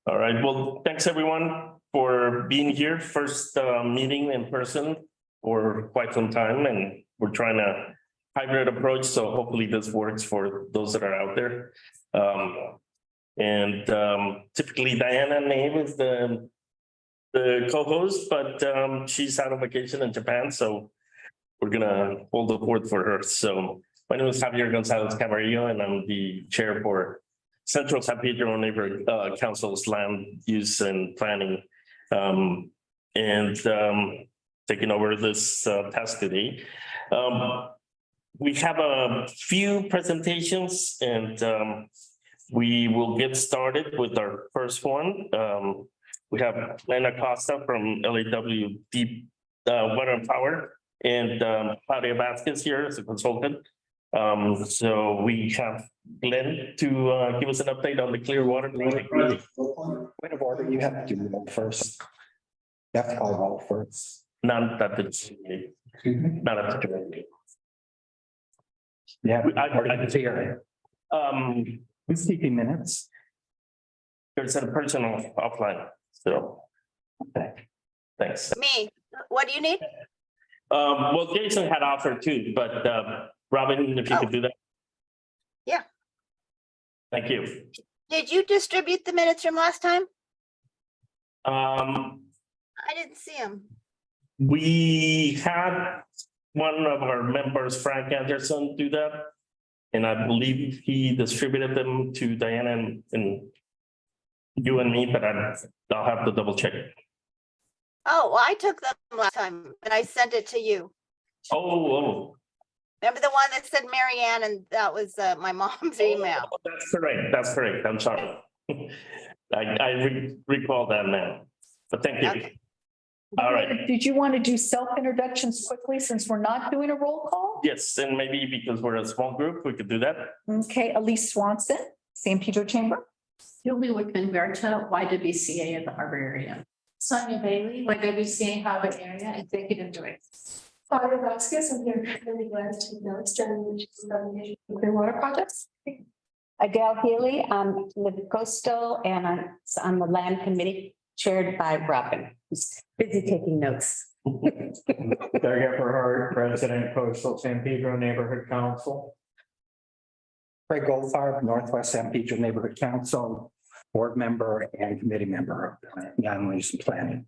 All right. Well, thanks everyone for being here. First meeting in person for quite some time, and we're trying a hybrid approach. So hopefully this works for those that are out there. Typically Diana Nave is the co-host, but she's out on vacation in Japan, so we're gonna hold the fort for her. So my name is Javier Gonzalez Camarillo, and I'm the chair for Central San Pedro Neighborhood Council's Land Use and Planning, taking over this task today. We have a few presentations, and we will get started with our first one. We have Lena Costa from LAW Deep Water and Power, and Claudia Vasquez here as a consultant. So we have Glenn to give us an update on the Clearwater. Point of order, you have to do roll first. You have to call roll first. Not at the not at the meeting. Yeah, I see here. It's taking minutes. There's a person offline, so thanks. Me, what do you need? Well, Jason had offered too, but Robin, if you could do that. Yeah. Thank you. Did you distribute the minutes from last time? I didn't see them. We had one of our members, Frank Anderson, do that. And I believe he distributed them to Diana and you and me, but I'll have to double check. Oh, well, I took them last time and I sent it to you. Oh. Remember the one that said Marianne, and that was my mom's email. Oh, that's correct. I'm sorry. I recall that now, but thank you. Okay. All right. Did you want to do self-introductions quickly since we're not doing a roll call? Yes, and maybe because we're a small group, we could do that. Okay, Elise Swanson, San Pedro Chamber. Julie Wickman-Berta, YWCA in the Harbor area. Sonia Bailey, YWCA Harbor area, Executive Director. Claudia Vasquez, I'm here really glad to notes during the Clearwater projects. Adele Healy, I'm with Coastal, and I'm the land committee chaired by Robin, who's busy taking notes. Doug Everhart, President, Coastal San Pedro Neighborhood Council. Craig Goldfarb, Northwest San Pedro Neighborhood Council, board member and committee member of Land Use and Planning.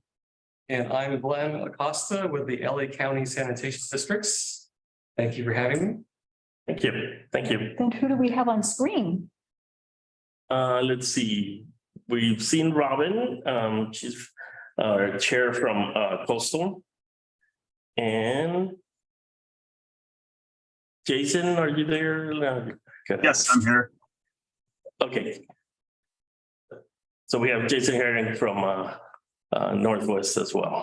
And I'm Glenn Acosta with the LA County Sanitation Districts. Thank you for having me. Thank you. Thank you. Then who do we have on screen? Let's see. We've seen Robin. She's our chair from Coastal. And Jason, are you there? Yes, I'm here. Okay. So we have Jason Herring from Northwest as well.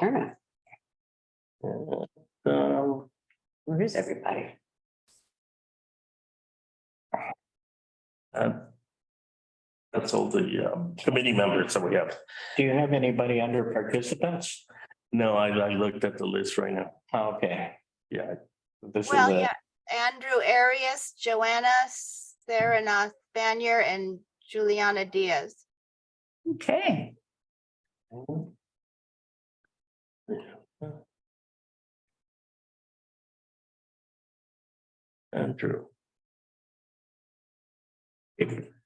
Where is everybody? That's all the committee members that we have. Do you have anybody under participants? No, I looked at the list right now. Okay. Yeah. This Well, is yeah, Andrew Arias, Joanna Serena Spanier, and Juliana Diaz. Okay, Andrew.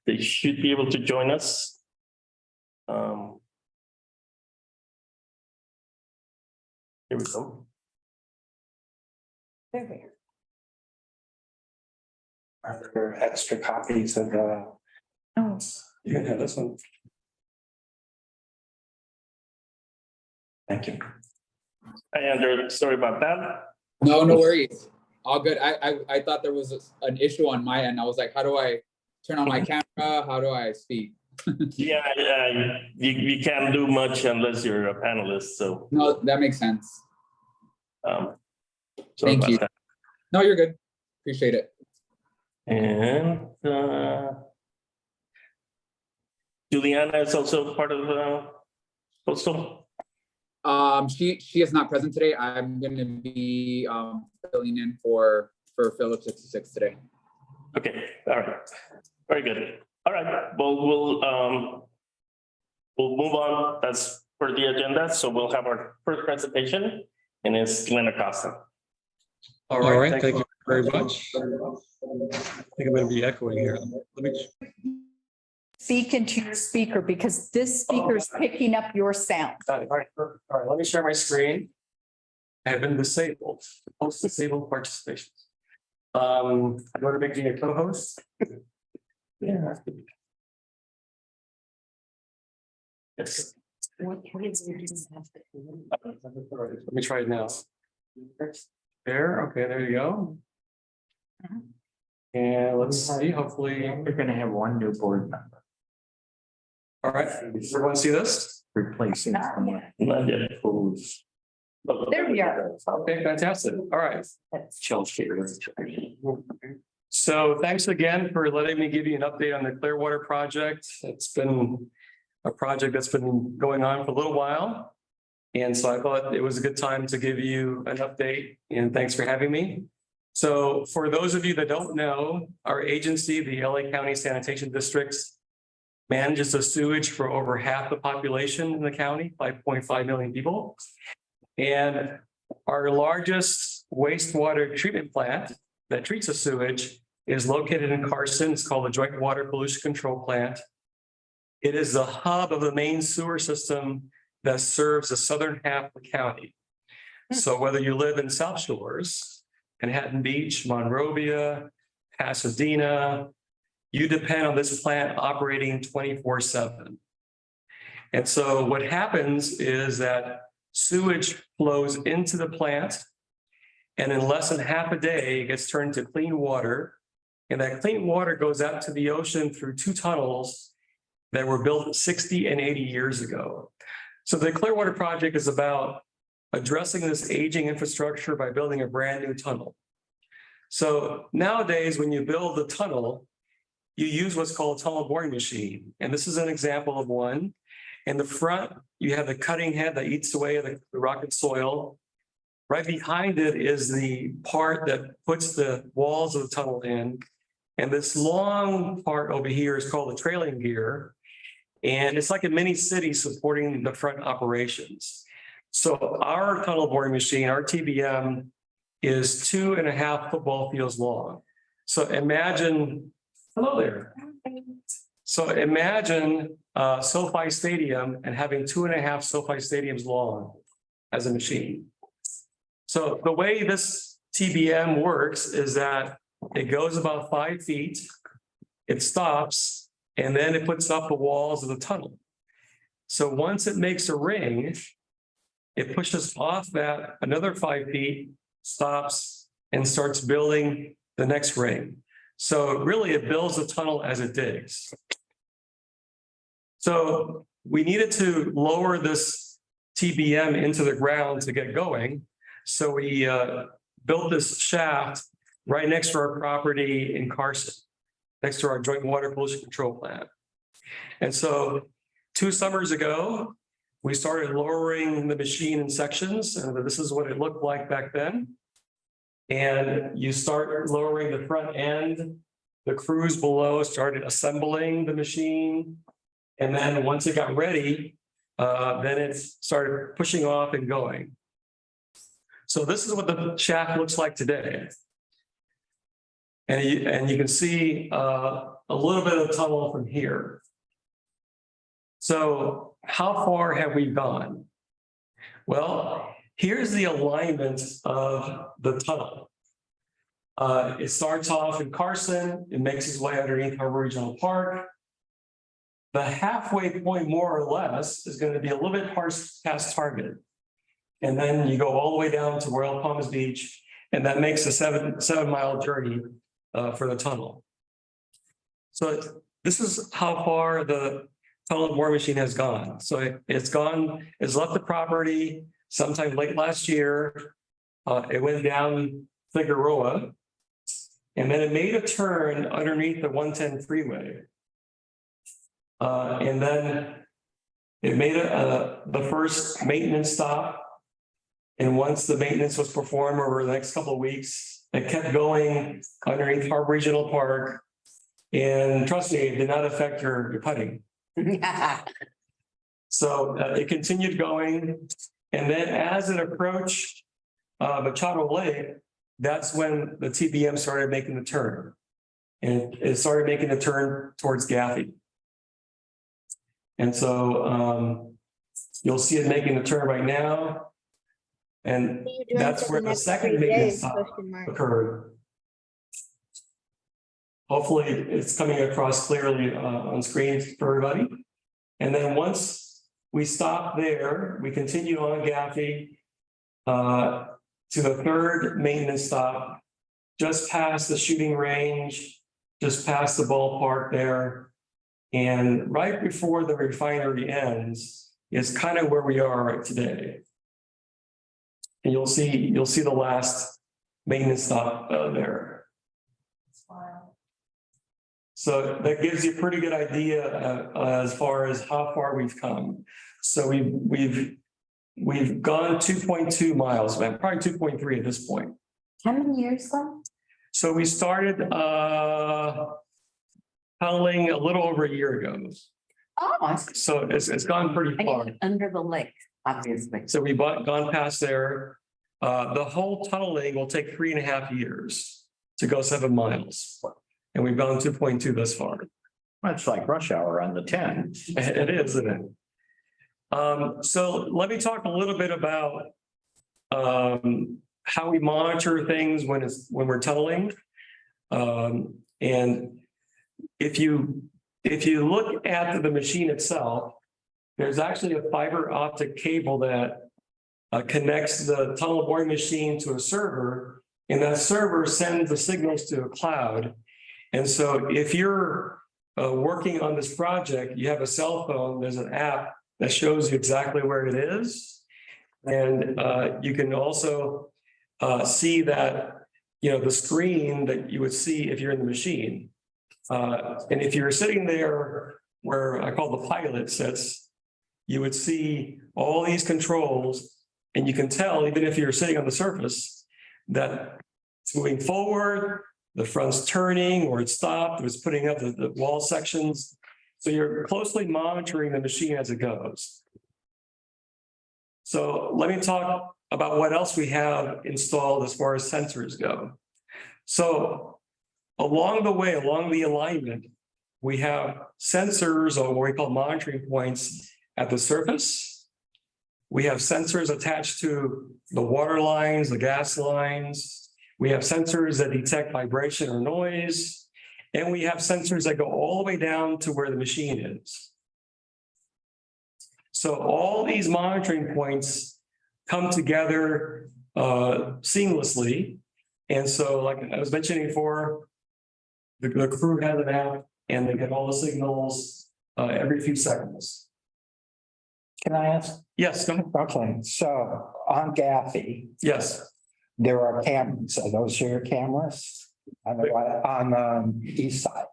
They should be able to join us. Here we go. There we are. Are there extra copies of oh, You can have this one. Thank you. Hi, Andrew. Sorry about that. No worries. All good. I thought there was an issue on my end. I was like, how do I turn on my camera? How do I speak? Yeah, you can't do much unless you're a panelist. So No, that makes sense. sorry Thank about you. that. No, you're good. Appreciate it. And Juliana is also part of Coastal. She is not present today. I'm going to be filling in for Philip 66 today. Okay, all right, very good. All right, well, we'll move on. That's for the agenda. So we'll have our first presentation and it's Glenn Acosta. All right, thank you very much. I think I'm going to be echoing here. Let me. Speak into your speaker because this speaker is picking up your sound. Got it. All right, let me share my screen. I have been disabled, post-disabled participation. You want to make me a co-host? Yeah. Yes. Let me try it now. There, okay, there you go. And let's see, hopefully, You're gonna have one new board member all right, everyone see this? replacing someone Not yet. who's. There we are. Okay, fantastic. All right. That's Chelsea. So thanks again for letting me give you an update on the Clearwater project. It's been a project that's been going on for a little while. And so I thought it was a good time to give you an update and thanks for having me. So for those of you that don't know, our agency, the LA County Sanitation Districts, manages the sewage for over half the population in the county, 5.5 million people. And our largest wastewater treatment plant that treats the sewage is located in Carson. It's called the Joint Water Pollution Control Plant. It is the hub of the main sewer system that serves the southern half of the county. So whether you live in South Shores, Manhattan Beach, Monrovia, Pasadena, you depend on this plant operating 24/7. And so what happens is that sewage flows into the plant, and in less than half a day, it gets turned to clean water. And that clean water goes out to the ocean through two tunnels that were built 60 and 80 years ago. So the Clearwater project is about addressing this aging infrastructure by building a brand new tunnel. So nowadays, when you build the tunnel, you use what's called a tunnel boring machine. And this is an example of one. In the front, you have the cutting head that eats away at the rock and soil. Right behind it is the part that puts the walls of the tunnel in. And this long part over here is called the trailing gear. And it's like a mini city supporting the front operations. So our tunnel boring machine, our TBM, is 2.5 football fields long. So imagine, hello there. So imagine SoFi Stadium and having 2.5 SoFi Stadiums long as a machine. So the way this TBM works is that it goes about 5 feet, it stops, and then it puts up the walls of the tunnel. So once it makes a ring, it pushes off that another 5 feet, stops, and starts building the next ring. So really it builds the tunnel as it digs. So we needed to lower this TBM into the ground to get going. So we built this shaft right next to our property in Carson, next to our Joint Water Pollution Control Plant. And so 2 summers ago, we started lowering the machine in sections, and this is what it looked like back then. And you start lowering the front end, the crews below started assembling the machine. And then once it got ready, then it started pushing off and going. So this is what the shaft looks like today. And you can see a little bit of the tunnel from here. So how far have we gone? Well, here's the alignment of the tunnel. It starts off in Carson, it makes its way underneath Harbor Regional Park. The halfway point, more or less, is going to be a little bit past Target. And then you go all the way down to Royal Palms Beach, and that makes a 7-mile journey for the tunnel. So this is how far the tunnel boring machine has gone. So it's left the property sometime late last year. It went down Figueroa, and then it made a turn underneath the 110 freeway. And then it made the first maintenance stop. And once the maintenance was performed over the next couple of weeks, it kept going underneath Harbor Regional Park. And trust me, it did not affect your putting. So it continued going. And then as it approached Machado Lake, that's when the TBM started making the turn. And it started making the turn towards Gaffey. And so you'll see it making the turn right now. And that's where the second maintenance stop occurred. Hopefully it's coming across clearly on screen for everybody. And then once we stop there, we continue on Gaffey to the third maintenance stop, just past the shooting range, just past the ballpark there. And right before the refinery ends is kind of where we are right today. And you'll see the last maintenance stop there. So that gives you a pretty good idea as far as how far we've come. So we've gone 2.2 miles, man, probably 2.3 at this point. How many years left? So we started tunneling a little over a year ago. Oh, So it's gone pretty I far. mean, under the lake, obviously. So we've gone past there. The whole tunneling will take 3.5 years to go 7 miles. And we've gone 2.2 thus far. That's like rush hour on the 10. It is, isn't it? So let me talk a little bit about how we monitor things when we're tunneling. And if you look at the machine itself, there's actually a fiber optic cable that connects the tunnel boring machine to a server, and that server sends the signals to a cloud. And so if you're working on this project, you have a cell phone, there's an app that shows you exactly where it is. And you can also see that, the screen that you would see if you're in the machine. And if you're sitting there where I call the pilot sits, you would see all these controls, and you can tell, even if you're sitting on the surface, that it's moving forward, the front's turning, or it's stopped, or it's putting up the wall sections. So you're closely monitoring the machine as it goes. So let me talk about what else we have installed as far as sensors go. So along the way, along the alignment, we have sensors, or what we call monitoring points, at the surface. We have sensors attached to the water lines, the gas lines. We have sensors that detect vibration or noise. And we have sensors that go all the way down to where the machine is. So all these monitoring points come together seamlessly. And so, like I was mentioning before, the crew has an app and they get all the signals every few seconds. Can I ask? Yes, go ahead. Okay, so on Gaffey, Yes. there are cameras. Are those your cameras? On the east side?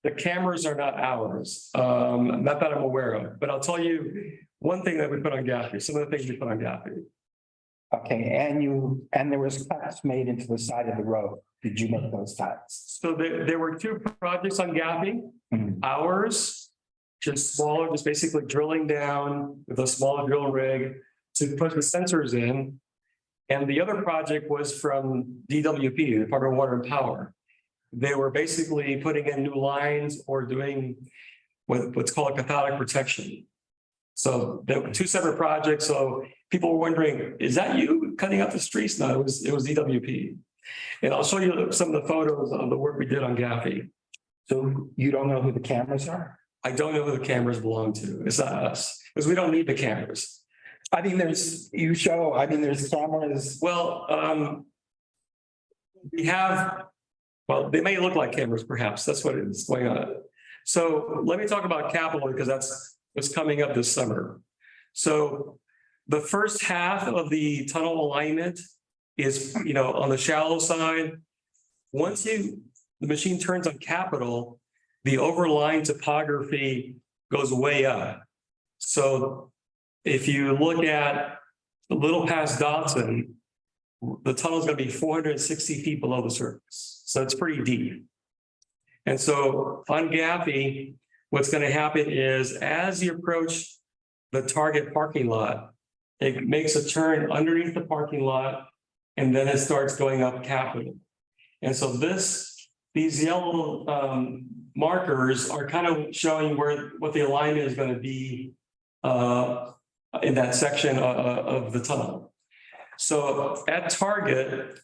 The cameras are not ours, not that I'm aware of, but I'll tell you one thing that we put on Gaffey, some of the things we put on Gaffey. Okay, and there was cuts made into the side of the road. Did you make those cuts? So there were 2 projects on Gaffey. Mhm. Ours, just smaller, just basically drilling down with a small drill rig to put the sensors in. And the other project was from DWP, Department of Water and Power. They were basically putting in new lines or doing what's called cathodic protection. So there were 2 separate projects. So people were wondering, is that you cutting up the streets? No, it was DWP. And I'll show you some of the photos of the work we did on Gaffey. So you don't know who the cameras are? I don't know who the cameras belong to. It's not us, because we don't need the cameras. I mean, there's cameras. Well, we have, well, they may look like cameras, perhaps. That's what is going on. So let me talk about capital, because that's what's coming up this summer. So the first half of the tunnel alignment is, on the shallow side. Once the machine turns on capital, the overlying topography goes way up. So if you look at a little past Dotson, the tunnel is going to be 460 feet below the surface. So it's pretty deep. And so on Gaffey, what's going to happen is as you approach the Target parking lot. It makes a turn underneath the parking lot, and then it starts going up Capitol. And so these yellow markers are kind of showing what the alignment is going to be in that section of the tunnel. So at Target,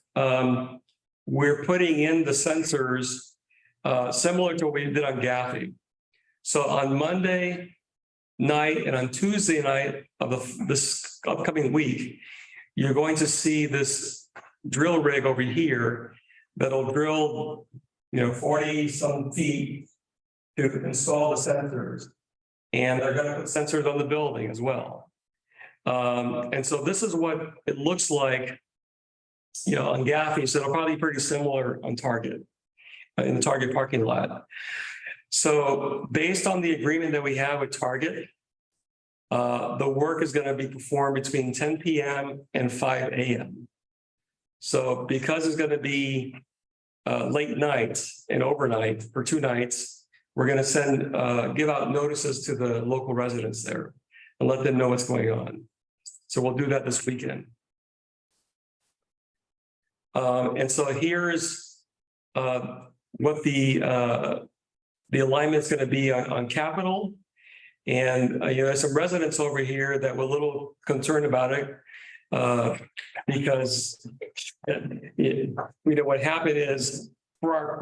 we're putting in the sensors similar to what we did on Gaffey. So on Monday night and on Tuesday night of this upcoming week, you're going to see this drill rig over here that'll drill, 40 some feet to install the sensors. And they're going to put sensors on the building as well. And so this is what it looks like, on Gaffey. So it'll probably be pretty similar on Target, in the Target parking lot. So based on the agreement that we have with Target, the work is going to be performed between 10 p.m. and 5 a.m. So because it's going to be late nights and overnight for 2 nights, we're going to give out notices to the local residents there and let them know what's going on. So we'll do that this weekend. And so here's what the alignment is going to be on Capitol. And there's some residents over here that were a little concerned about it because what happened is for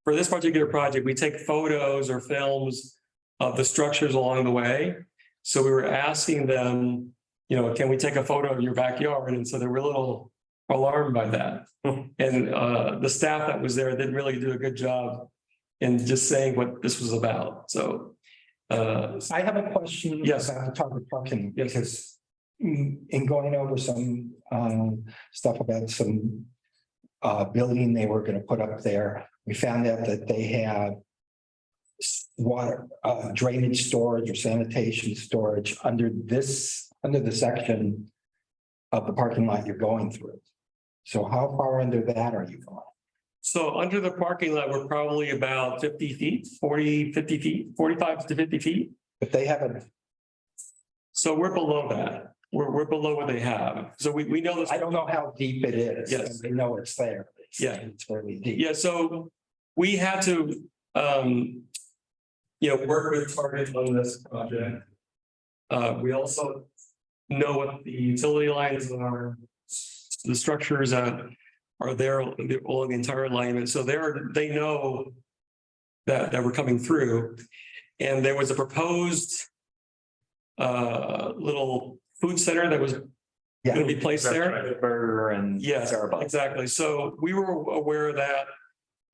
this particular project, we take photos or films of the structures along the way. So we were asking them, can we take a photo of your backyard? And so they were a little alarmed by that. And the staff that was there didn't really do a good job in just saying what this was about. So I have a question. Yes. About the Target parking, because in going over some stuff about some building they were going to put up there, we found out that they had water drainage storage or sanitation storage under the section of the parking lot you're going through. So how far under that are you going? So under the parking lot, we're probably about 50 feet, 40, 50 feet, 45 to 50 feet. But they haven't. So we're below that. We're below what they have. So we know this. I don't know how deep it is. Yes. They know it's there. Yeah. It's really deep. Yeah, so we had to, work with Target on this project. We also know what the utility lines are, the structures that are there along the entire alignment. So they know that we're coming through. And there was a proposed little food center that was going to be placed there. Burger and. Yes, exactly. So we were aware of that.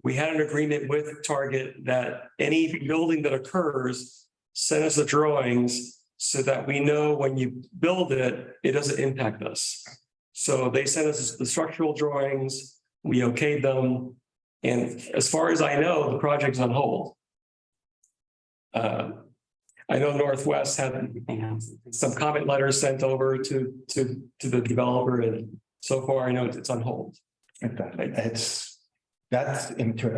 We had an agreement with Target that any building that occurs, send us the drawings so that we know when you build it, it doesn't impact us. So they sent us the structural drawings, we okayed them. And as far as I know, the project's on hold. I know Northwest had some comment letters sent over to the developer, and so far I know it's on hold. That's into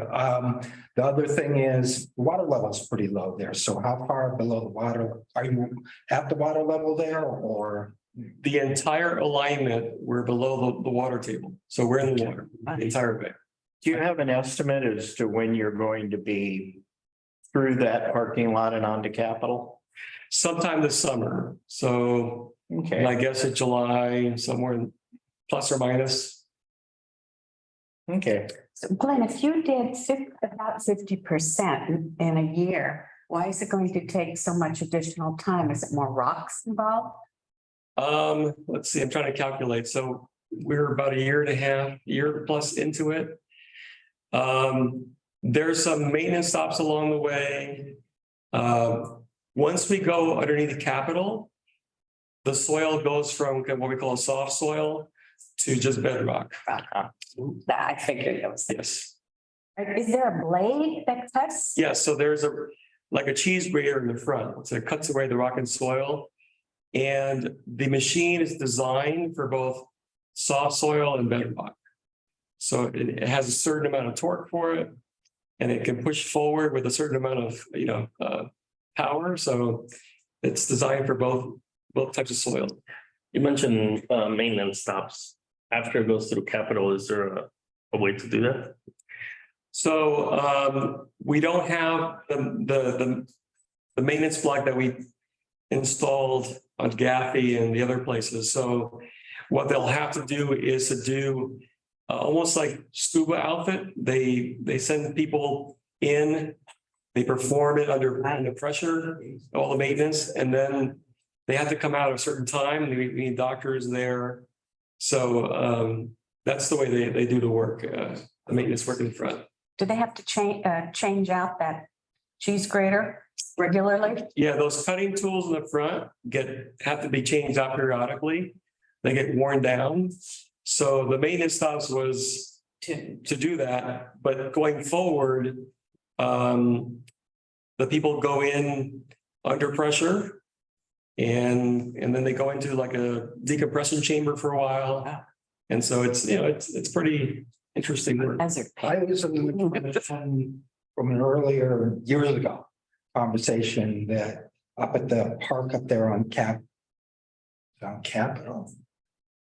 the other thing is the water level is pretty low there. So how far below the water are you at the water level there, or? The entire alignment, we're below the water table. So we're in the water the entire way. Do you have an estimate as to when you're going to be through that parking lot and onto Capitol? Sometime this summer. So I guess it's July, somewhere plus or minus. Okay. So Glenn, if you did about 50% in a year, why is it going to take so much additional time? Is it more rocks involved? Let's see, I'm trying to calculate. So we're about a year and a half, year plus into it. There's some maintenance stops along the way. Once we go underneath the Capitol, the soil goes from what we call a soft soil to just bedrock. I figured it was. Yes. Is there a blade that cuts? Yes. So there's a cheese grater in the front. So it cuts away the rock and soil. And the machine is designed for both soft soil and bedrock. So it has a certain amount of torque for it, and it can push forward with a certain amount of, power. So it's designed for both types of soil. You mentioned maintenance stops after it goes through capital. Is there a way to do that? So we don't have the maintenance block that we installed on Gaffey and the other places. So what they'll have to do is to do almost like scuba outfit. They send people in, they perform it under pressure, all the maintenance, and then they have to come out at a certain time. We need doctors there. So that's the way they do the work, the maintenance work in the front. Do they have to change out that cheese grater regularly? Yeah, those cutting tools in the front have to be changed out periodically. They get worn down. So the maintenance stops was to do that, but going forward, the people go in under pressure and then they go into like a decompression chamber for a while. And so it's pretty interesting work. I was in the commission from an earlier years ago conversation that up at the park up there on Capitol,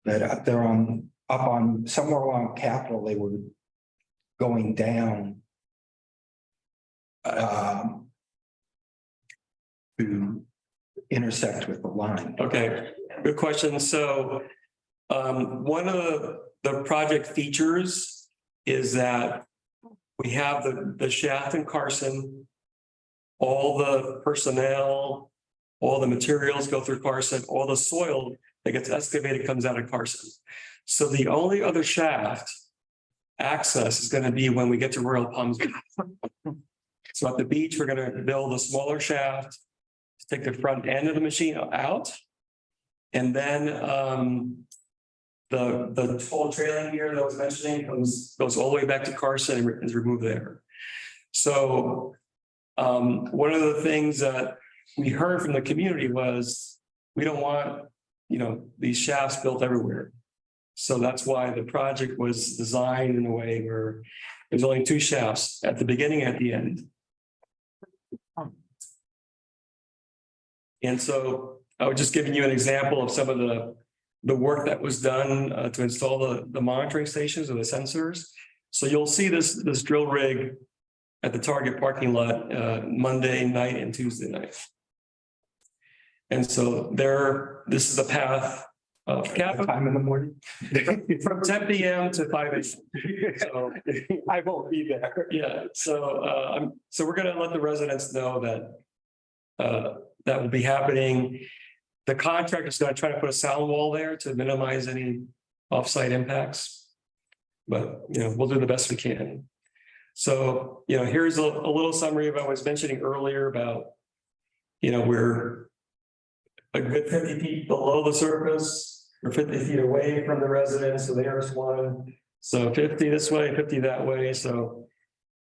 that up there up on somewhere along Capitol, they were going down to intersect with the line. Okay, good question. So one of the project features is that we have the shaft in Carson. All the personnel, all the materials go through Carson, all the soil that gets excavated comes out of Carson. So the only other shaft access is going to be when we get to Royal Palms Beach. So at the beach, we're going to build a smaller shaft to take the front end of the machine out. And then the whole trailing gear that I was mentioning goes all the way back to Carson and is removed there. So one of the things that we heard from the community was we don't want, these shafts built everywhere. So that's why the project was designed in a way where there's only two shafts at the beginning and at the end. And so I was just giving you an example of some of the work that was done to install the monitoring stations or the sensors. So you'll see this drill rig at the Target parking lot Monday night and Tuesday night. And so this is the path of Capitol. Time in the morning. From 10 p.m. to 5 a.m. So I won't be there. yeah, so we're gonna let the residents know that that will be happening. The contractor is gonna try to put a sound wall there to minimize any offsite impacts. But we'll do the best we can. So, here's a little summary of what I was mentioning earlier about, we're a good 50 feet below the surface, we're 50 feet away from the residence, so there's one. So 50 this way, 50 that way. So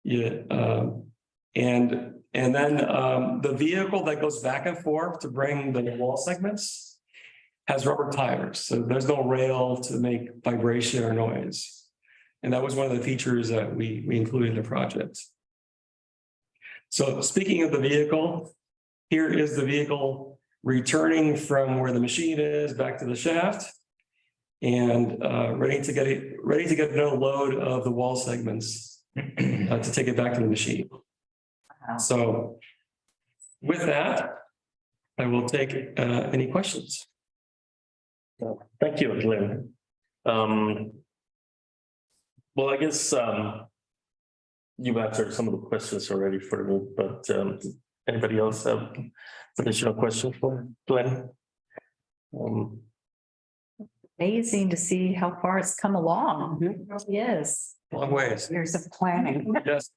yeah, and then the vehicle that goes back and forth to bring the wall segments has rubber tires. So there's no rail to make vibration or noise. And that was one of the features that we included in the project. So speaking of the vehicle, here is the vehicle returning from where the machine is back to the shaft and ready to get another load of the wall segments to take it back to the machine. So with that, I will take any questions. Thank you, Glenn. Well, I guess you've answered some of the questions already for me, but anybody else have additional questions for Glenn? Amazing to see how far it's come along. It really is. Long ways. Years of planning. Yes.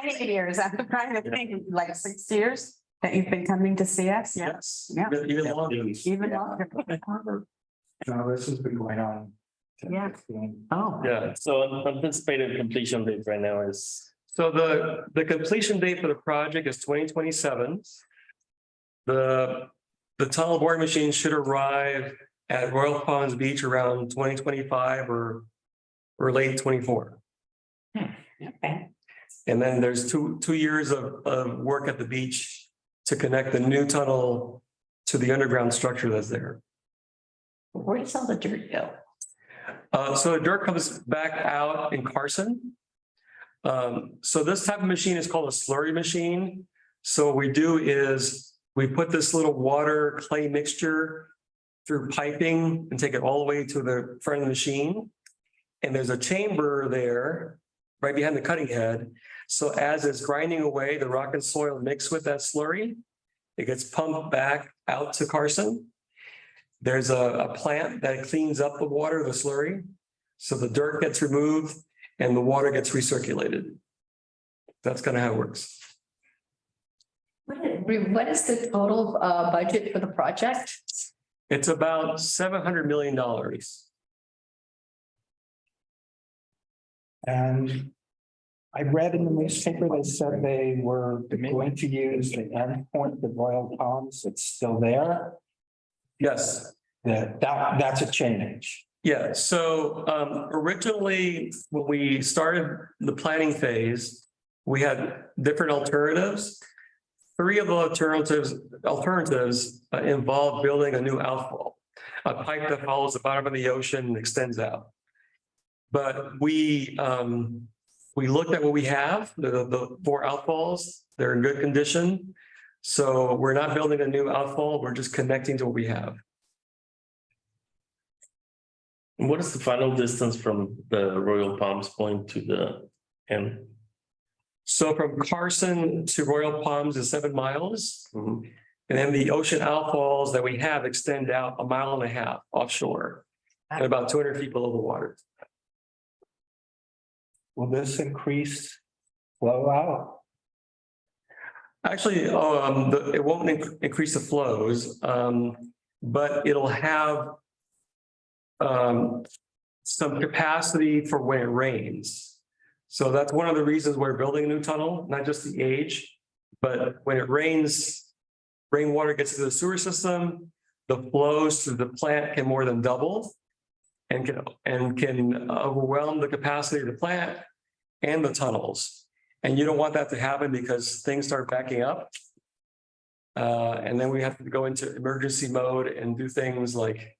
Many years. I'm trying to think, like 6 years that you've been coming to see us. Yeah. Yes. Yeah. Even longer. Even longer. No, this has been going on. Yeah. Oh. Yeah, so anticipated completion date right now is, So the completion date for the project is 2027. The tunnel boring machine should arrive at Royal Palms Beach around 2025 or late 24. Okay. And then there's two years of work at the beach to connect the new tunnel to the underground structure that's there. Where does all the dirt go? So the dirt comes back out in Carson. So this type of machine is called a slurry machine. So what we do is we put this little water clay mixture through piping and take it all the way to the front of the machine. And there's a chamber there right behind the cutting head. So as it's grinding away, the rock and soil mix with that slurry. It gets pumped back out to Carson. There's a plant that cleans up the water, the slurry. So the dirt gets removed and the water gets recirculated. That's kind of how it works. What is the total budget for the project? It's about $700 million. And I read in the newspaper, they said they were going to use the endpoint, the Royal Palms. It's still there. Yes. That's a change. Yeah, so originally, when we started the planning phase, we had different alternatives. 3 of the alternatives involved building a new outfall, a pipe that follows the bottom of the ocean and extends out. But we looked at what we have, the 4 outfalls, they're in good condition. So we're not building a new outfall, we're just connecting to what we have. And what is the final distance from the Royal Palms Point to the end? So from Carson to Royal Palms is 7 miles. Mhm. And then the ocean outfalls that we have extend out 1.5 miles offshore and about 200 feet below the water. Will this increase flow out? Actually, it won't increase the flows, but it'll have some capacity for when it rains. So that's one of the reasons we're building a new tunnel, not just the age, but when it rains, rainwater gets into the sewer system, the flows to the plant can more than double and can overwhelm the capacity of the plant and the tunnels. And you don't want that to happen because things start backing up. And then we have to go into emergency mode and do things like,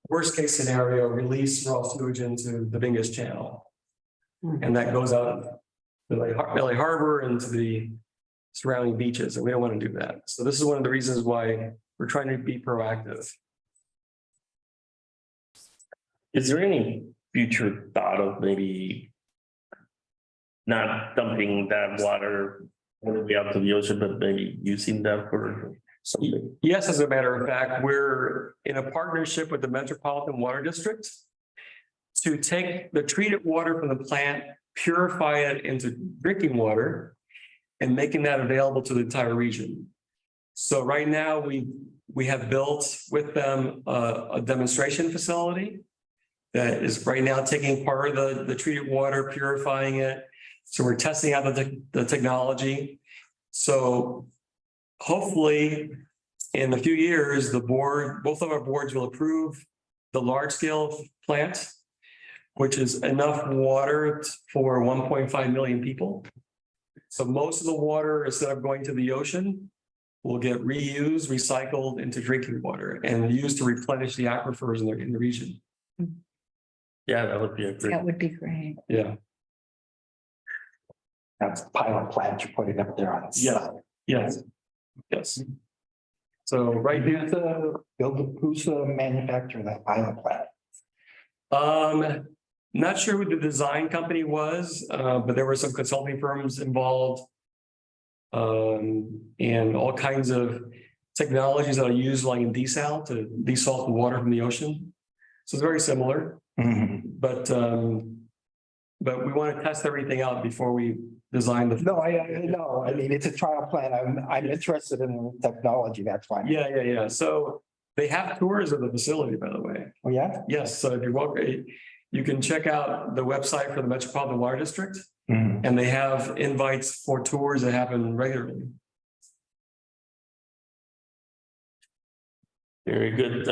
worst case scenario, release raw sewage into the Bingus Channel. And that goes out to LA Harbor and to the surrounding beaches, and we don't want to do that. So this is one of the reasons why we're trying to be proactive. Is there any future thought of maybe not dumping that water all the way out to the ocean, but maybe using that for something? Yes, as a matter of fact, we're in a partnership with the Metropolitan Water District to take the treated water from the plant, purify it into drinking water, and making that available to the entire region. So right now, we have built with them a demonstration facility that is right now taking part of the treated water, purifying it. So we're testing out the technology. So hopefully, in a few years, both of our boards will approve the large scale plant, which is enough water for 1.5 million people. So most of the water, instead of going to the ocean, will get reused, recycled into drinking water and used to replenish the aquifers in the region. Yeah, that would be a great. That would be great. Yeah. That's the pilot plant you're putting up there on the side. Yes. Yes. So right now, Who's the manufacturer of that pilot plant? not sure who the design company was, but there were some consulting firms involved. And all kinds of technologies that are used like in desal to desalt the water from the ocean. So it's very similar, but we want to test everything out before we design the. No, I know. I mean, it's a trial plan. I'm interested in the technology. That's why. Yeah. So they have tours of the facility, by the way. Oh, yeah? Yes, so if you're welcome, you can check out the website for the Metropolitan Water District, and they have invites for tours that happen regularly. Very good.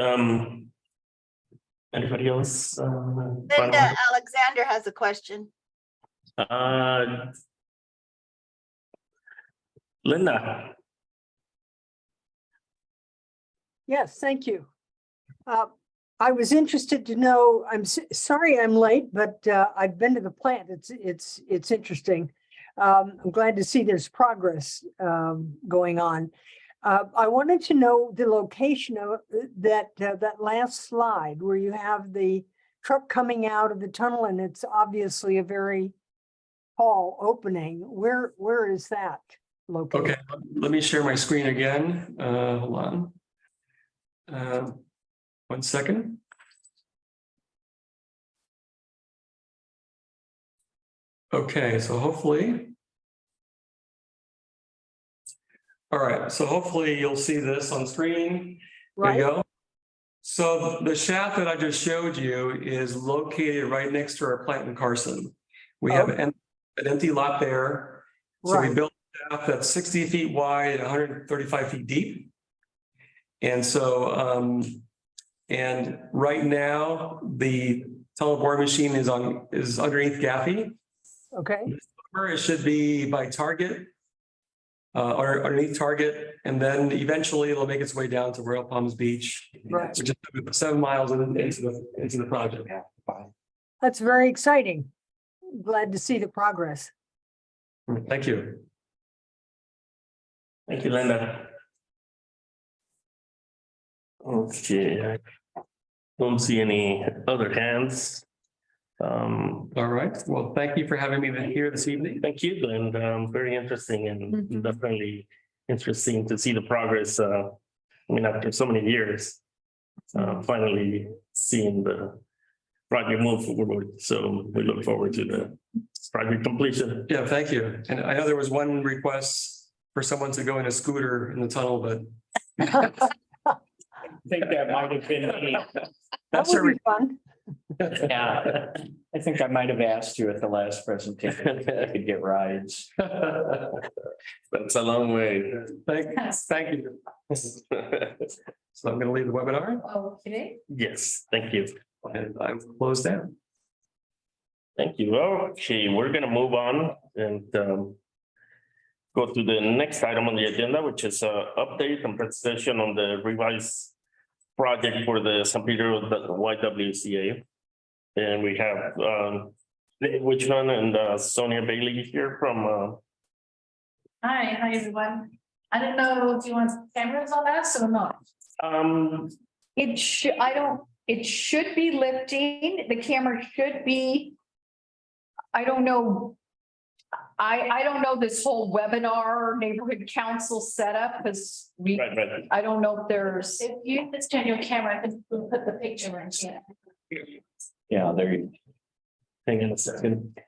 Anybody else? Linda Alexander has a question. Linda, Yes, thank you. I was interested to know, sorry I'm late, but I've been to the plant. It's interesting. I'm glad to see there's progress going on. I wanted to know the location of that last slide where you have the truck coming out of the tunnel, and it's obviously a very tall opening. Where is that located? Okay, let me share my screen again. Hold on. 1 second. Okay, so hopefully. All right, so hopefully you'll see this on screen. There you go. So the shaft that I just showed you is located right next to our plant in Carson. We have an empty lot there. So we built a shaft that's 60 feet wide, 135 feet deep. And so, and right now, the tunnel boring machine is underneath Gaffey. Okay. It should be by Target, or underneath Target, and then eventually it'll make its way down to Royal Palms Beach, which is 7 miles into the project. That's very exciting. Glad to see the progress. Thank you. Thank you, Linda. Okay, I don't see any other hands. All right, well, thank you for having me here this evening. Thank you, and very interesting and definitely interesting to see the progress. I mean, after so many years, finally seeing the project move forward. So we look forward to the project completion. Yeah, thank you. And I know there was one request for someone to go in a scooter in the tunnel, but I think that might have been me. That would be fun. Yeah, I think I might have asked you at the last presentation if I could get rides. That's a long way. Thank you. So I'm going to leave the webinar. Okay. Yes, thank you. And I'm closed down. Thank you. Okay, we're gonna move on and go to the next item on the agenda, which is update and presentation on the revised project for the San Pedro YWCA. And we have Wichman and Sonia Bailey here from Hi everyone. I don't know if you want cameras on us or not. It should be lifting. The camera should be. I don't know. I don't know this whole webinar neighborhood council setup because right. I don't know if there's. If you just turn your camera, I can put the picture in here. Yeah, there you go. Hang on a second.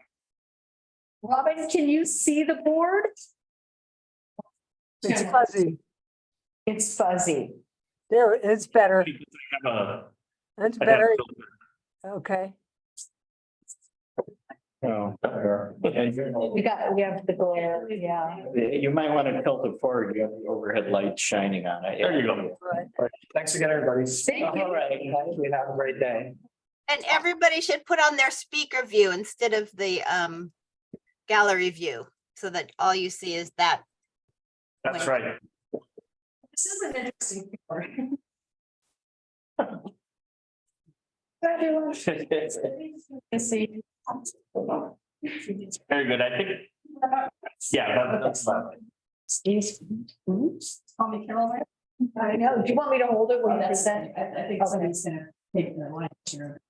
Robin, can you see the board? It's fuzzy. It's fuzzy. There, it's better. That's better. Okay. Oh, We have the glare, yeah. you might want to tilt it forward. You have the overhead light shining on it. There you go. Right. Thanks again, everybody. Thank you. All right, thank you. Have a great day. And everybody should put on their speaker view instead of the gallery view, so that all you see is that. That's right. This is an interesting picture. Very good. I think. Yeah, that's fine. I know. Do you want me to hold it when that's said? I think somebody's gonna take the line here.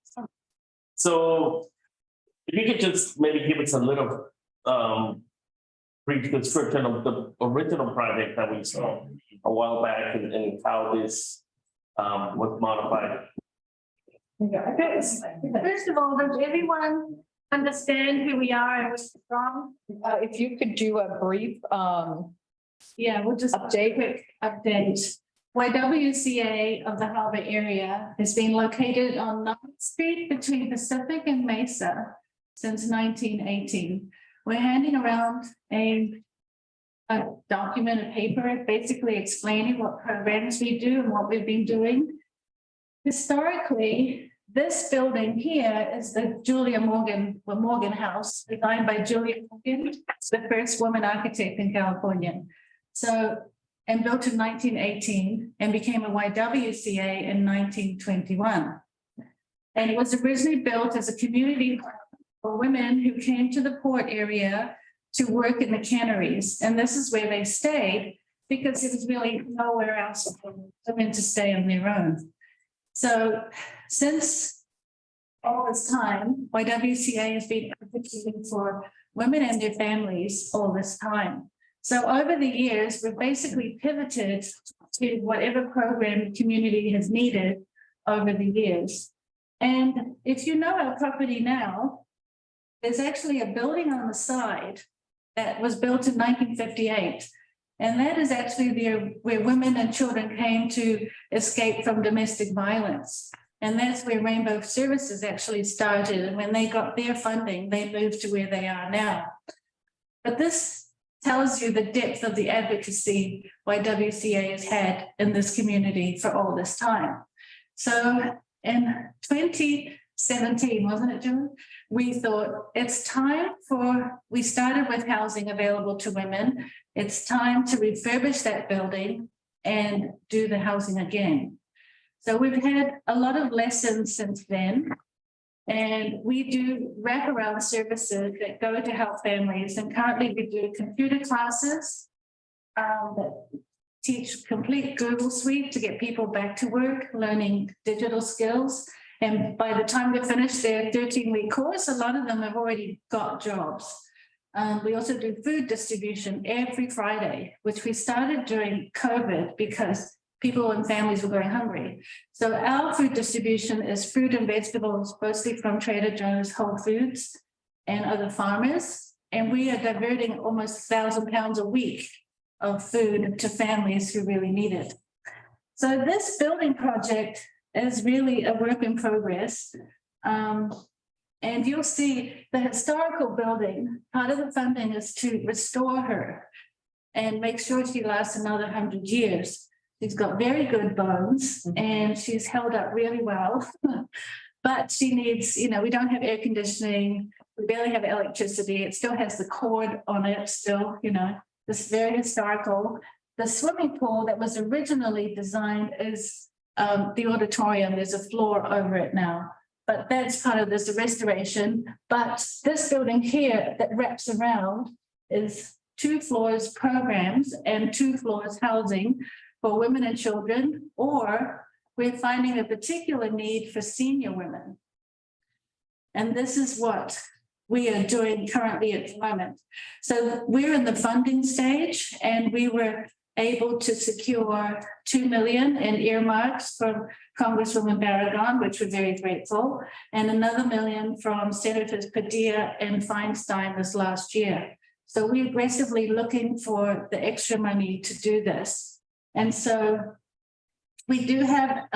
So if you could just maybe give us a little brief description of the original project that we saw a while back and how this was modified. First of all, does everyone understand who we are and what's wrong? If you could do a brief, Yeah, we'll just quick update. YWCA of the Harbor area has been located on 9th Street between Pacific and Mesa since 1918. We're handing around a document, a paper, basically explaining what programs we do and what we've been doing. Historically, this building here is the Morgan House, designed by Julia Morgan, the first woman architect in California. So and built in 1918 and became a YWCA in 1921. And it was originally built as a community for women who came to the port area to work in the canneries. And this is where they stayed because there was really nowhere else for women to stay on their own. So since all this time, YWCA has been advocating for women and their families all this time. So over the years, we've basically pivoted to whatever program the community has needed over the years. And if you know our property now, there's actually a building on the side that was built in 1958. And that is actually where women and children came to escape from domestic violence. And that's where Rainbow Services actually started. And when they got their funding, they moved to where they are now. But this tells you the depth of the advocacy YWCA has had in this community for all this time. So in 2017, wasn't it, June? We thought it's time we started with housing available to women. It's time to refurbish that building and do the housing again. So we've had a lot of lessons since then. And we do wraparound services that go to help families. And currently we do computer classes that teach complete Google Suite to get people back to work, learning digital skills. And by the time they finish their 13-week course, a lot of them have already got jobs. We also do food distribution every Friday, which we started during COVID because people and families were going hungry. So our food distribution is fruit and vegetables, mostly from Trader Joe's, Whole Foods, and other farmers. And we are diverting almost 1,000 pounds a week of food to families who really need it. So this building project is really a work in progress. And you'll see the historical building, part of the funding is to restore her and make sure she lasts another 100 years. She's got very good bones and she's held up really well, but she needs, we don't have air conditioning. We barely have electricity. It still has the cord on it still, this very historical. The swimming pool that was originally designed is the auditorium. There's a floor over it now, but that's part of this restoration. But this building here that wraps around is 2 floors programs and 2 floors housing for women and children, or we're finding a particular need for senior women. And this is what we are doing currently at the moment. So we're in the funding stage and we were able to secure $2 million in earmarks from Congresswoman Barragan, which we're very grateful, and another $1 million from Senators Padilla and Feinstein this last year. So we're aggressively looking for the extra money to do this. And so we do have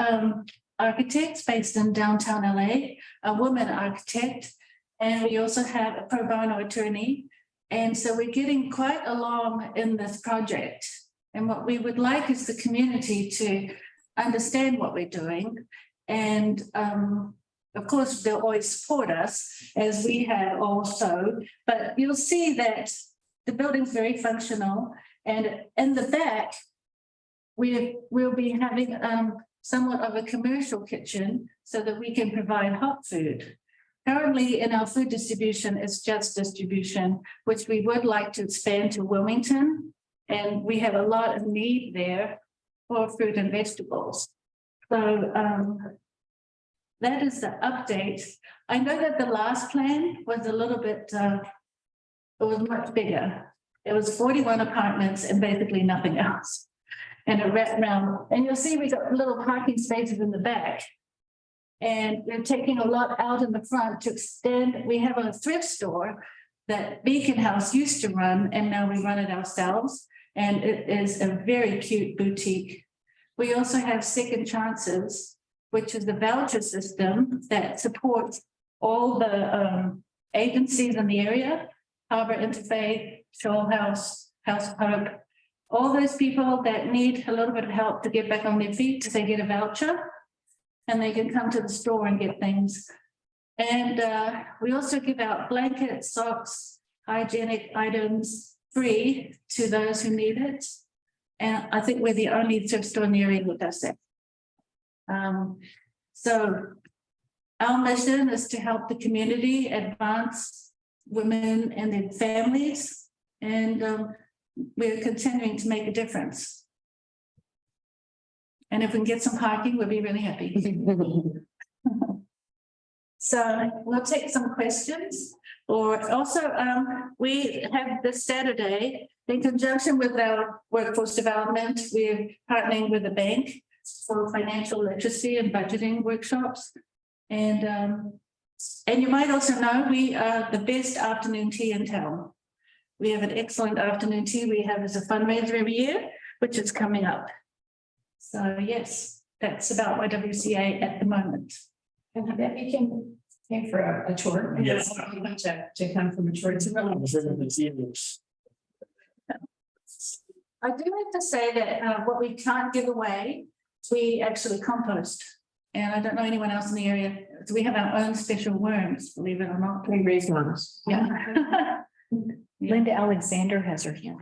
architects based in downtown LA, a woman architect, and we also have a pro bono attorney. And so we're getting quite along in this project. And what we would like is the community to understand what we're doing. And of course, they'll always support us as we have also, but you'll see that the building's very functional. And in the back, we'll be having somewhat of a commercial kitchen so that we can provide hot food. Currently in our food distribution, it's just distribution, which we would like to expand to Wilmington. And we have a lot of need there for fruit and vegetables. So that is the update. I know that the last plan was a little bit, it was much bigger. It was 41 apartments and basically nothing else. And a wrap around, and you'll see we got little parking spaces in the back. And we're taking a lot out in the front to extend. We have a thrift store that Beacon House used to run, and now we run it ourselves. And it is a very cute boutique. We also have Second Chances, which is the voucher system that supports all the agencies in the area, Harbor Interfaith, Shoal House, House of Hope. All those people that need a little bit of help to get back on their feet, they get a voucher and they can come to the store and get things. And we also give out blankets, socks, hygienic items free to those who need it. And I think we're the only thrift store in the area that does that. So our mission is to help the community advance women and their families. And we're continuing to make a difference. And if we can get some parking, we'll be really happy. So we'll take some questions. Or also, we have this Saturday, in conjunction with our workforce development, we're partnering with a bank for financial literacy and budgeting workshops. And you might also know we are the best afternoon tea in town. We have an excellent afternoon tea we have as a fundraiser every year, which is coming up. So yes, that's about YWCA at the moment. And that you can pay for a tour. Yes. To come from a tour to. I do have to say that what we can't give away, we actually compost. And I don't know anyone else in the area. So we have our own special worms, believe it or not. We raise worms. Yeah. Linda Alexander has her hand.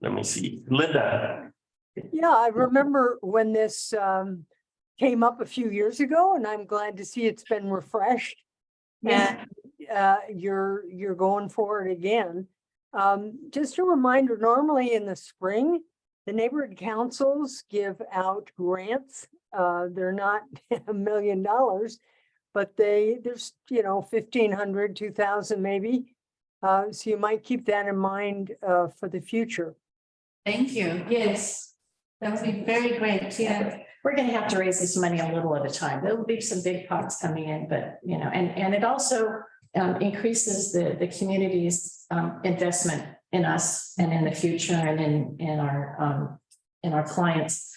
Let me see. Linda. Yeah, I remember when this came up a few years ago, and I'm glad to see it's been refreshed. Yeah. And you're going for it again. Just a reminder, normally in the spring, the neighborhood councils give out grants. They're not $1 million, but there's, 1,500, 2,000 maybe. So you might keep that in mind for the future. Thank you. Yes, that would be very great. Yeah. We're gonna have to raise this money a little at a time. There'll be some big pots coming in, but and it also increases the community's investment in us and in the future and in our clients.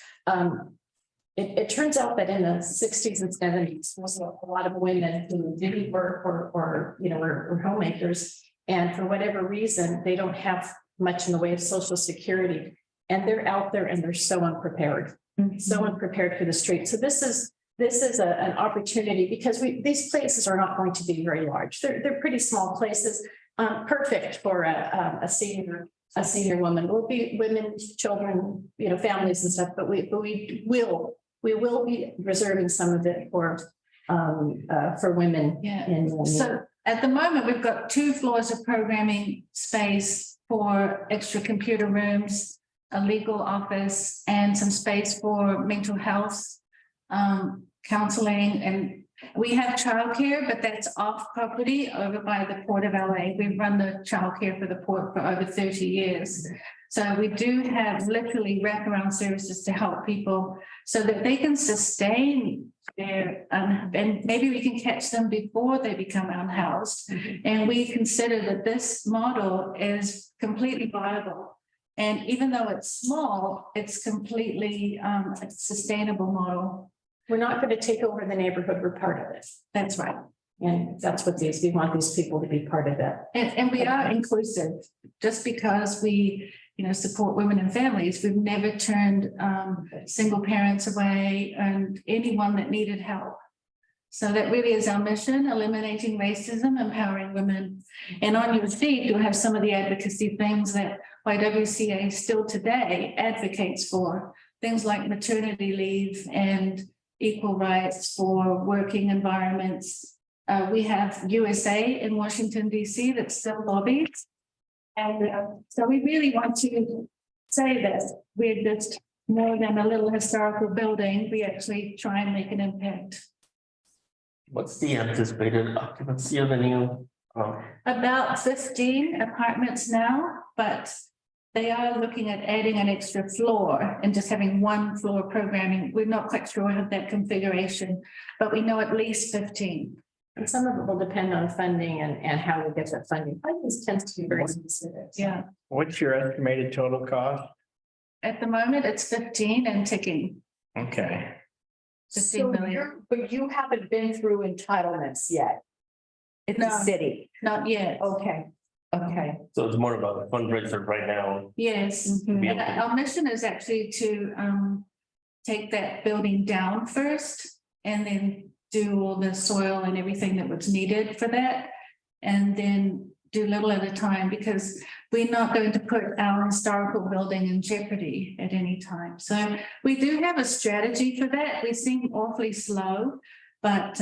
It turns out that in the 60s and 70s, there was a lot of women who didn't work or were homemakers, and for whatever reason, they don't have much in the way of Social Security, and they're out there and they're so unprepared. So unprepared for the street. So this is an opportunity because these places are not going to be very large. They're pretty small places, perfect for a senior woman. Will be women, children, families and stuff. But we will be reserving some of it for women. Yeah. So at the moment, we've got 2 floors of programming space for extra computer rooms, a legal office, and some space for mental health, counseling. And we have childcare, but that's off property over by the Port of LA. We've run the childcare for the port for over 30 years. So we do have literally wraparound services to help people so that they can sustain their, and maybe we can catch them before they become unhoused. And we consider that this model is completely viable. And even though it's small, it's completely a sustainable model. We're not going to take over the neighborhood. We're part of it. That's right. And that's what we want these people to be part of that. And we are inclusive. Just because we, support women and families, we've never turned single parents away and anyone that needed help. So that really is our mission: eliminating racism, empowering women. And on your sheet, you'll have some of the advocacy things that YWCA still today advocates for, things like maternity leave and equal rights for working environments. We have USA in Washington, D.C. that still lobbies. And so we really want to say that we're just more than a little historical building. We actually try and make an impact. What's the anticipated occupancy of the new? About 15 apartments now, but they are looking at adding an extra floor and just having 1 floor programming. We're not quite sure of that configuration, but we know at least 15. And some of it will depend on funding and how we get that funding. Funding tends to be very specific. Yeah. What's your estimated total cost? At the moment, it's 15 and ticking. Okay. 15 million. But you haven't been through entitlements yet. It's No. a city. Not yet. Okay. So it's more about a fundraiser right now. Yes. To be And able to- our mission is actually to take that building down first and then do all the soil and everything that was needed for that. And then do little at a time, because we're not going to put our historical building in jeopardy at any time. So we do have a strategy for that. We seem awfully slow, but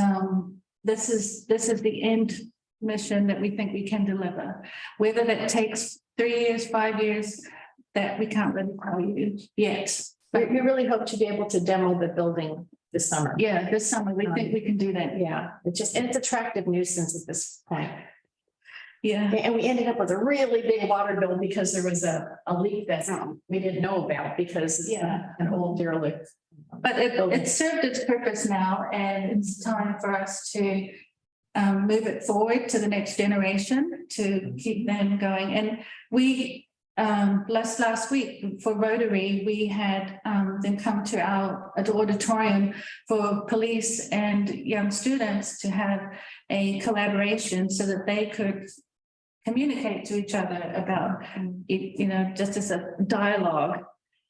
this is the end mission that we think we can deliver. Whether that takes 3 years, 5 years, that we can't really tell you yet. But we really hope to be able to demo the building this summer. Yeah, this summer, we think we can do that. Yeah, and it's attractive nuisance at this point. Yeah. And we ended up with a really big water bill because there was a leak that we didn't know about because it's an old derelict. But it served its purpose now, and it's time for us to move it forward to the next generation to keep them going. And we last week for Rotary, we had them come to our auditorium for police and young students to have a collaboration so that they could communicate to each other about, just as a dialogue.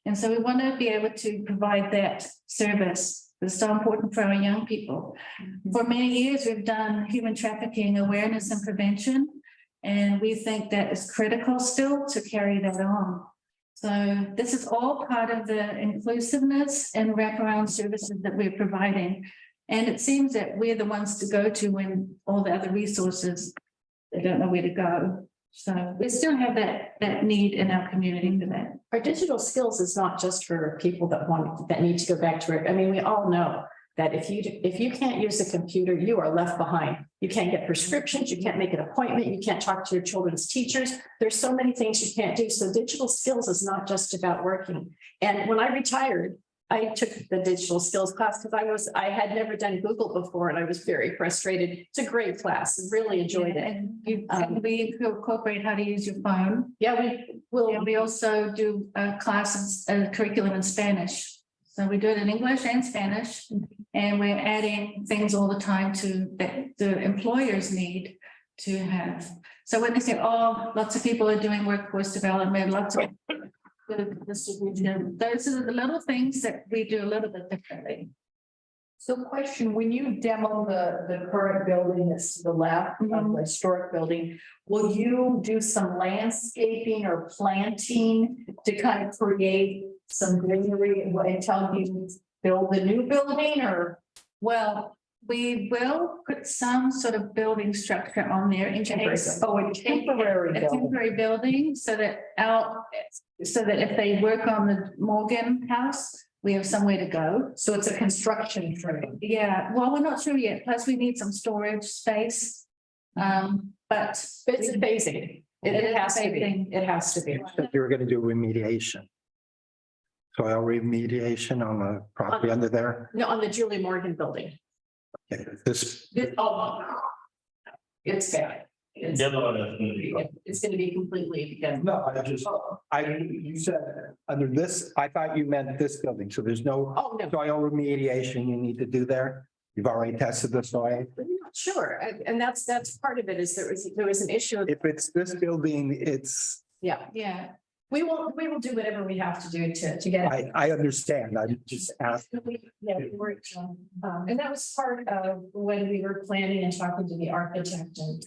And so we want to be able to provide that service that's so important for our young people. For many years, we've done human trafficking awareness and prevention, and we think that is critical still to carry that on. So this is all part of the inclusiveness and wraparound services that we're providing. And it seems that we're the ones to go to when all the other resources, they don't know where to go. So we still have that need in our community for that. Our digital skills is not just for people that need to go back to work. I mean, we all know that if you can't use a computer, you are left behind. You can't get prescriptions, you can't make an appointment, you can't talk to your children's teachers. There's so many things you can't do. So digital skills is not just about working. And when I retired, I took the digital skills class because I had never done Google before and I was very frustrated. It's a great class. I really enjoyed it. And we incorporate how to use your phone. Yeah, We also do classes, curriculum in Spanish. So we do it in English and Spanish, and we're adding things all the time that the employers need to have. So when they say, oh, lots of people are doing workforce development, lots of those are the little things that we do a little bit differently. So question, when you demo the current building that's to the left of the historic building, will you do some landscaping or planting to kind of create some greenery until you build the new building or? Well, we will put some sort of building structure on there in case. A temporary building so that if they work on the Morgan house, we have somewhere to go. So it's a construction frame. Yeah, well, we're not sure yet. Plus we need some storage space. But it's a phasing. It has to be. It has to be. You're going to do remediation. Soil remediation on the property under there? No, on the Julie Morgan building. Okay, It's bad. It's going to be completely again. No, you said under this, I thought you meant this building, so there's no soil remediation you need to do there? You've already tested the soil? Sure, and that's part of it is there was an issue. If it's this building, it's. yeah. We will do whatever we have to do to get it. I understand. I just asked. And that was part of when we were planning and talking to the architect and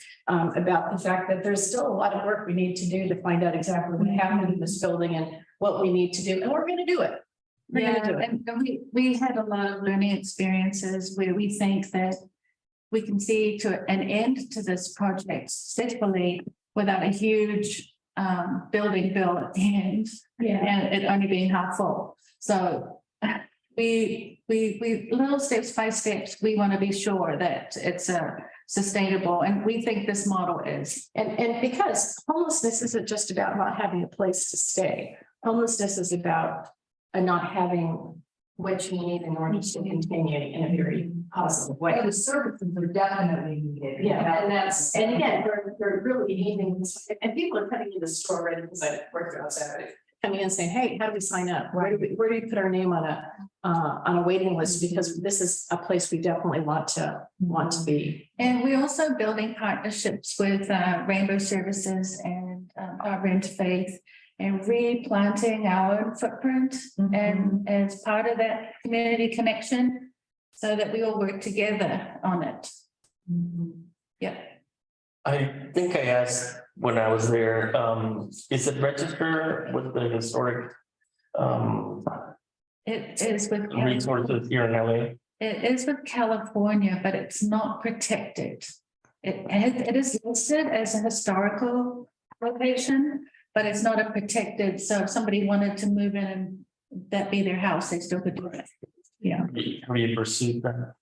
about the fact that there's still a lot of work we need to do to find out exactly what happened in this building and what we need to do, and we're going to do it. And we had a lot of learning experiences where we think that we can see to an end to this project successfully without a huge building bill at the end, and it only being half full. So we little steps by steps, we want to be sure that it's sustainable, and we think this model is. And because homelessness isn't just about not having a place to stay. Homelessness is about not having what you need in order to continue in a very positive way. The services are definitely needed. Yeah, and again, they're really needing, and people are coming into the store right because I worked outside, coming in saying, hey, how do we sign up? Where do we put our name on a waiting list? Because this is a place we definitely want to be. And we're also building partnerships with Rainbow Services and our Rent Faith, and replanting our own footprint and as part of that community connection so that we all work together on it. Yeah. I think I asked when I was there. Is it registered with the historic It is with, resources here in LA? it is with California, but it's not protected. It is listed as a historical location, but it's not a protected, so if somebody wanted to move in and that be their house, they still could do it. Yeah. Have you pursued that?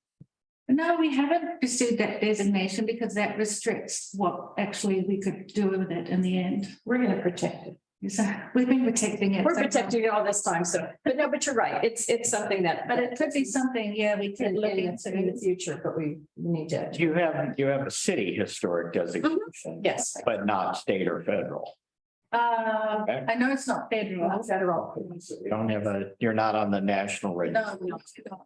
No, we haven't pursued that designation because that restricts what actually we could do with it in the end. We're gonna protect it. So we've been protecting it. We're protecting it all this time, so, but no, but you're right. It's something that. But it could be something, yeah, we could look into. In the future, but we need to. You have a city historic designation. Yes. But not state or federal. I know it's not federal. Not federal. You don't have you're not on the national register. No,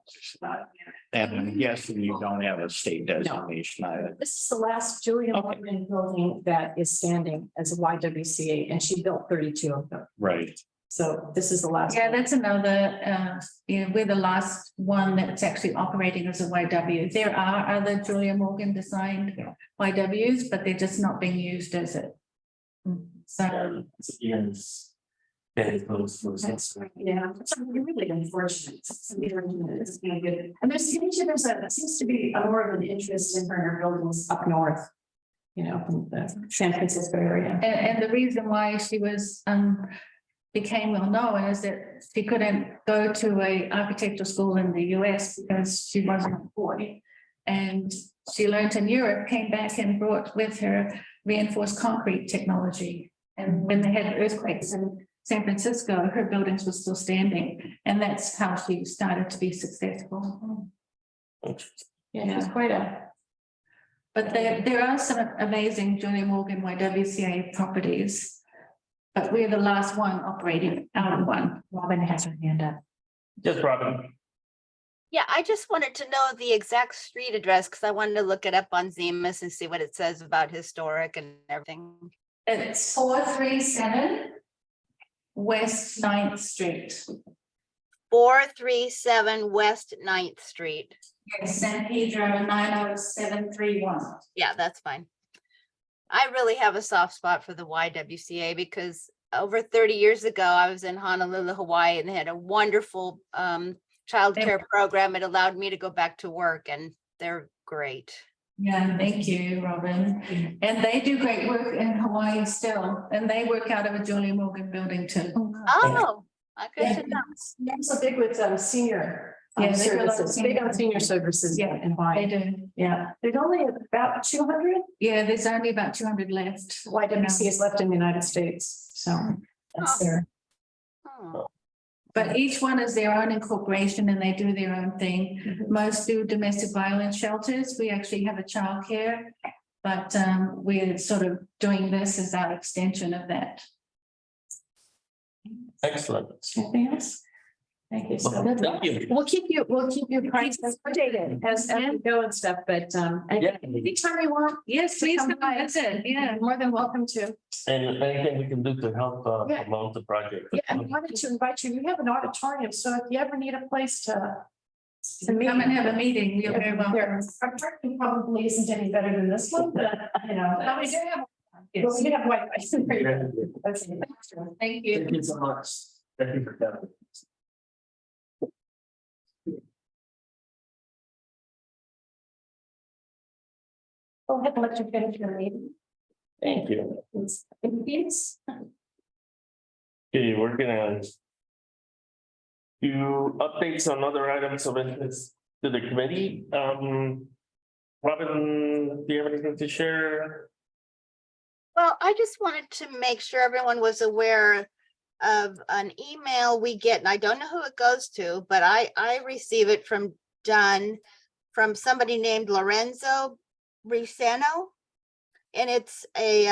And yes, you don't have a state designation either. This is the last Julia Morgan building that is standing as a YWCA, and she built 32 of them. Right. So this is the last. Yeah, one. that's another, we're the last one that's actually operating as a YW. There are other Julia Morgan designed YWs, but they're just not being used as it. So. Yes. Very close to us. Yeah, it's really unfortunate. It's been good. And there seems to be a more of an interest in her buildings up north. You know, from the San Francisco area. And the reason why she was, became well known is that she couldn't go to a architectural school in the US because she wasn't a boy. And she learned in Europe, came back and brought with her reinforced concrete technology. And when they had earthquakes in San Francisco, her buildings were still standing. And that's how she started to be successful. Yeah, it's quite a. But there are some amazing Julia Morgan YWCA properties. But we're the last one operating out of one. Robin has her hand up. Just Robin. Yeah, I just wanted to know the exact street address because I wanted to look it up on Zemus and see what it says about historic and everything. It's 437 West 9th Street. 437 West 9th Street. Yes, San Pedro 90731. Yeah, that's fine. I really have a soft spot for the YWCA because over 30 years ago, I was in Honolulu, Hawaii, and they had a wonderful childcare program. It allowed me to go back to work, and they're great. Yeah, thank you, Robin. And they do great work in Hawaii still, and they work out of a Julia Morgan building too. Oh, I could know. They're so big with senior. Yeah, they do a lot of services, big on senior services. Yeah, in Hawaii. They do. Yeah, there's only about 200 Yeah, there's only about 200 left. YWCA's left in the United States, so that's their. Oh. But each one is their own incorporation and they do their own thing. Most do domestic violence shelters. We actually have a childcare, but we're sort of doing this as our extension of that. Excellent. Anything else? Thank you. So Well, thank you. we'll keep you prices updated as we go and stuff, but Yeah. anytime you want. Yes, please come by. visit. Yeah. You're more than welcome to. And anything we can do to help Yeah. promote the project. Yeah, and I wanted to invite you. We have an auditorium, so if you ever need a place to meet. Come and have a meeting. You're very welcome. Our parking probably isn't any better than this one, but you know. But we do have. Well, we do have Wi-Fi. Thank you. Thank you so much. Thank you for coming. Go ahead and let you finish your meeting. Thank you. Yes. Okay, we're gonna do updates on other items of interest to the committee. Robin, do you have anything to share? Well, I just wanted to make sure everyone was aware of an email we get, and I don't know who it goes to, but I receive it from Dunn, from somebody named Lorenzo Briseno. And it's a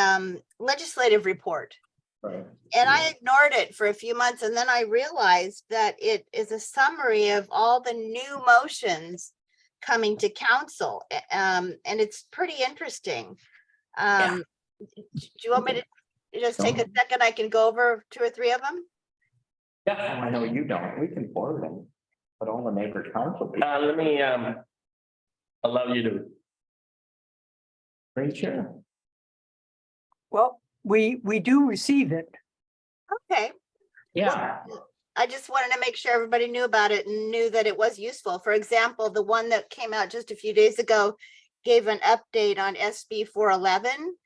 legislative report. Right. And I ignored it for a few months, and then I realized that it is a summary of all the new motions coming to council. And it's pretty interesting. Do you want me to just take a second? I can go over 2 or 3 of them. Yeah, I know you don't. We can forward them, but all the neighbor council. Let me allow you to. Great chair. Well, we do receive it. Okay. Yeah. I just wanted to make sure everybody knew about it and knew that it was useful. For example, the one that came out just a few days ago gave an update on SB 411.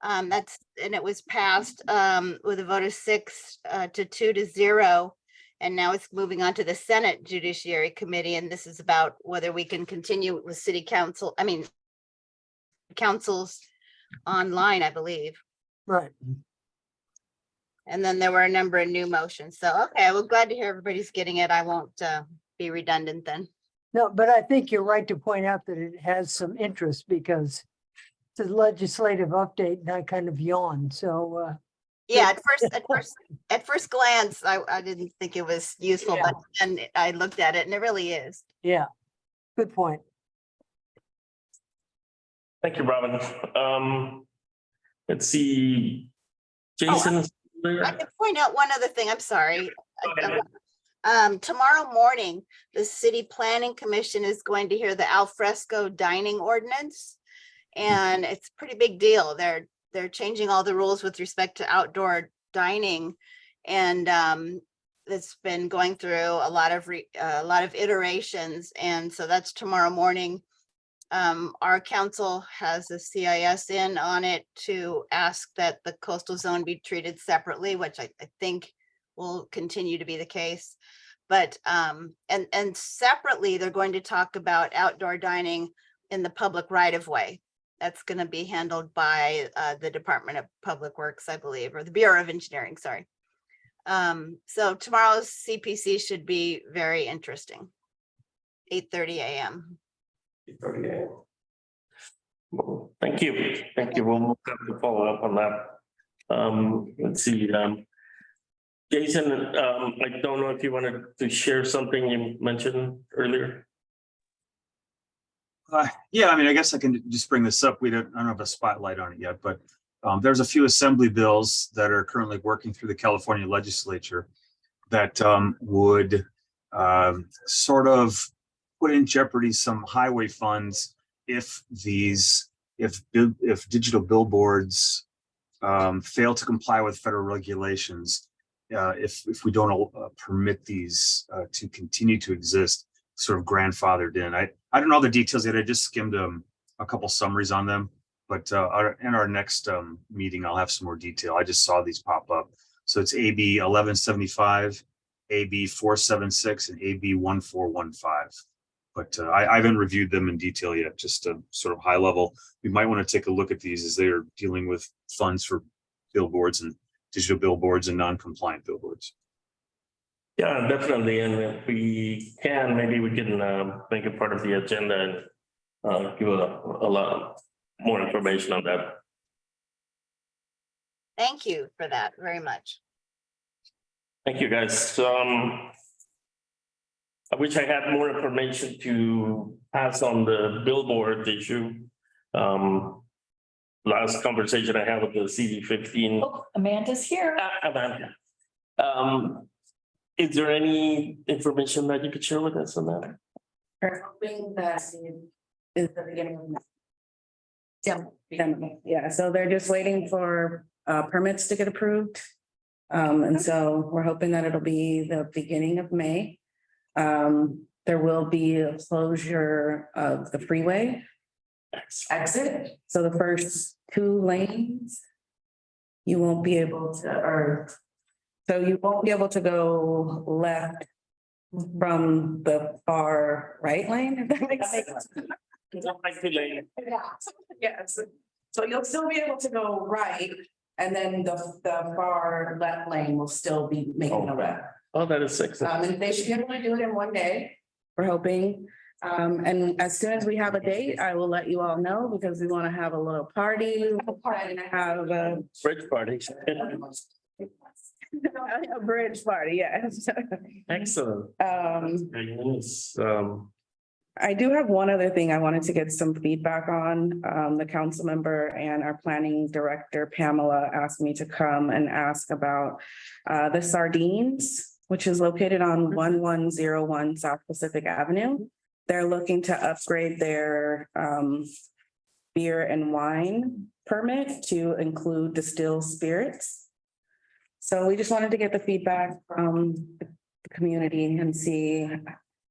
And it was passed with a vote of 6 to 2 to 0. And now it's moving on to the Senate Judiciary Committee. And this is about whether we can continue with city council, councils online, I believe. Right. And then there were a number of new motions. So, okay, well, glad to hear everybody's getting it. I won't be redundant then. No, but I think you're right to point out that it has some interest because it's a legislative update and I kind of yawn. So, Yeah, at first glance, I didn't think it was useful, but then I looked at it and it really is. yeah, good point. Thank you, Robin. Let's see. Jason. I can point out one other thing. I'm sorry. Tomorrow morning, the City Planning Commission is going to hear the al fresco dining ordinance. And it's a pretty big deal. They're changing all the rules with respect to outdoor dining. And it's been going through a lot of iterations. And so that's tomorrow morning. Our council has a CIS in on it to ask that the coastal zone be treated separately, which I think will continue to be the case. But and separately, they're going to talk about outdoor dining in the public right of way. That's going to be handled by the Department of Public Works, I believe, or the Bureau of Engineering, sorry. So tomorrow's CPC should be very interesting. 8:30 a.m. Well, thank you. Thank you. We'll have to follow up on that. Let's see. Jason, I don't know if you wanted to share something you mentioned earlier. Yeah, I mean, I guess I can just bring this up. I don't have a spotlight on it yet, but there's a few assembly bills that are currently working through the California legislature that would sort of put in jeopardy some highway funds if digital billboards fail to comply with federal regulations. If we don't permit these to continue to exist, sort of grandfathered in. I don't know the details yet. I just skimmed a couple summaries on them, but in our next meeting, I'll have some more detail. I just saw these pop up. So it's AB 1175, AB 476, and AB 1415. But I haven't reviewed them in detail yet, just a sort of high level. We might want to take a look at these as they are dealing with funds for billboards and digital billboards and non-compliant billboards. Yeah, definitely. And if we can, maybe we can make it part of the agenda and give a lot more information on that. Thank you for that very much. Thank you, guys. I wish I had more information to pass on the billboard issue. Last conversation I had with the CD15. Oh, Amanda's here. Amanda. Is there any information that you could share with us on that? We're hoping that is the beginning of yeah, so they're just waiting for permits to get approved. And so we're hoping that it'll be the beginning of May. There will be a closure of the freeway exit. So the first 2 lanes, you won't be able to, so you won't be able to go left from the far right lane, if that makes sense. Yes, so you'll still be able to go right, and then the far left lane will still be making a left. Oh, that is sexy. And they should be able to do it in one day, we're hoping. And as soon as we have a date, I will let you all know, because we want to have a little party. And have a Bridge party. a bridge party, yes. Excellent. Very nice. I do have one other thing I wanted to get some feedback on. The council member and our planning director, Pamela, asked me to come and ask about the Sardines, which is located on 1101 South Pacific Avenue. They're looking to upgrade their beer and wine permit to include distilled spirits. So we just wanted to get the feedback from the community and see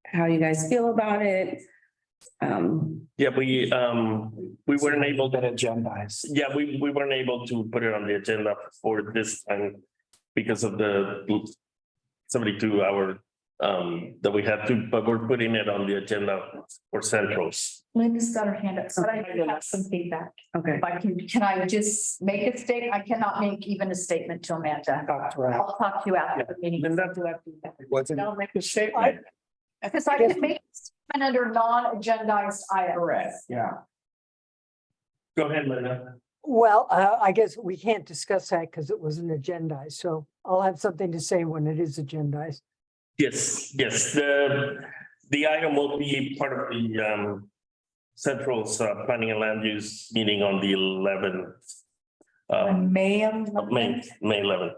how you guys feel about it. Yeah, we weren't able to, Agendized. yeah, we weren't able to put it on the agenda for this time because of the 72-hour that we had to, but we're putting it on the agenda for centrals. Linda's got her hand up, so I do have some feedback. Okay. If I can I just make a statement? I cannot make even a statement to Amanda. Dr. Al. I'll talk to you after the meeting. Linda? Wasn't. I'll make a statement. Because I can make a statement under non-agendized items. Correct, yeah. Go ahead, Linda. Well, I guess we can't discuss that because it wasn't agendized, so I'll have something to say when it is agendized. Yes, the item will be part of the Central's planning and land use meeting on the 11th. May Of May 11th.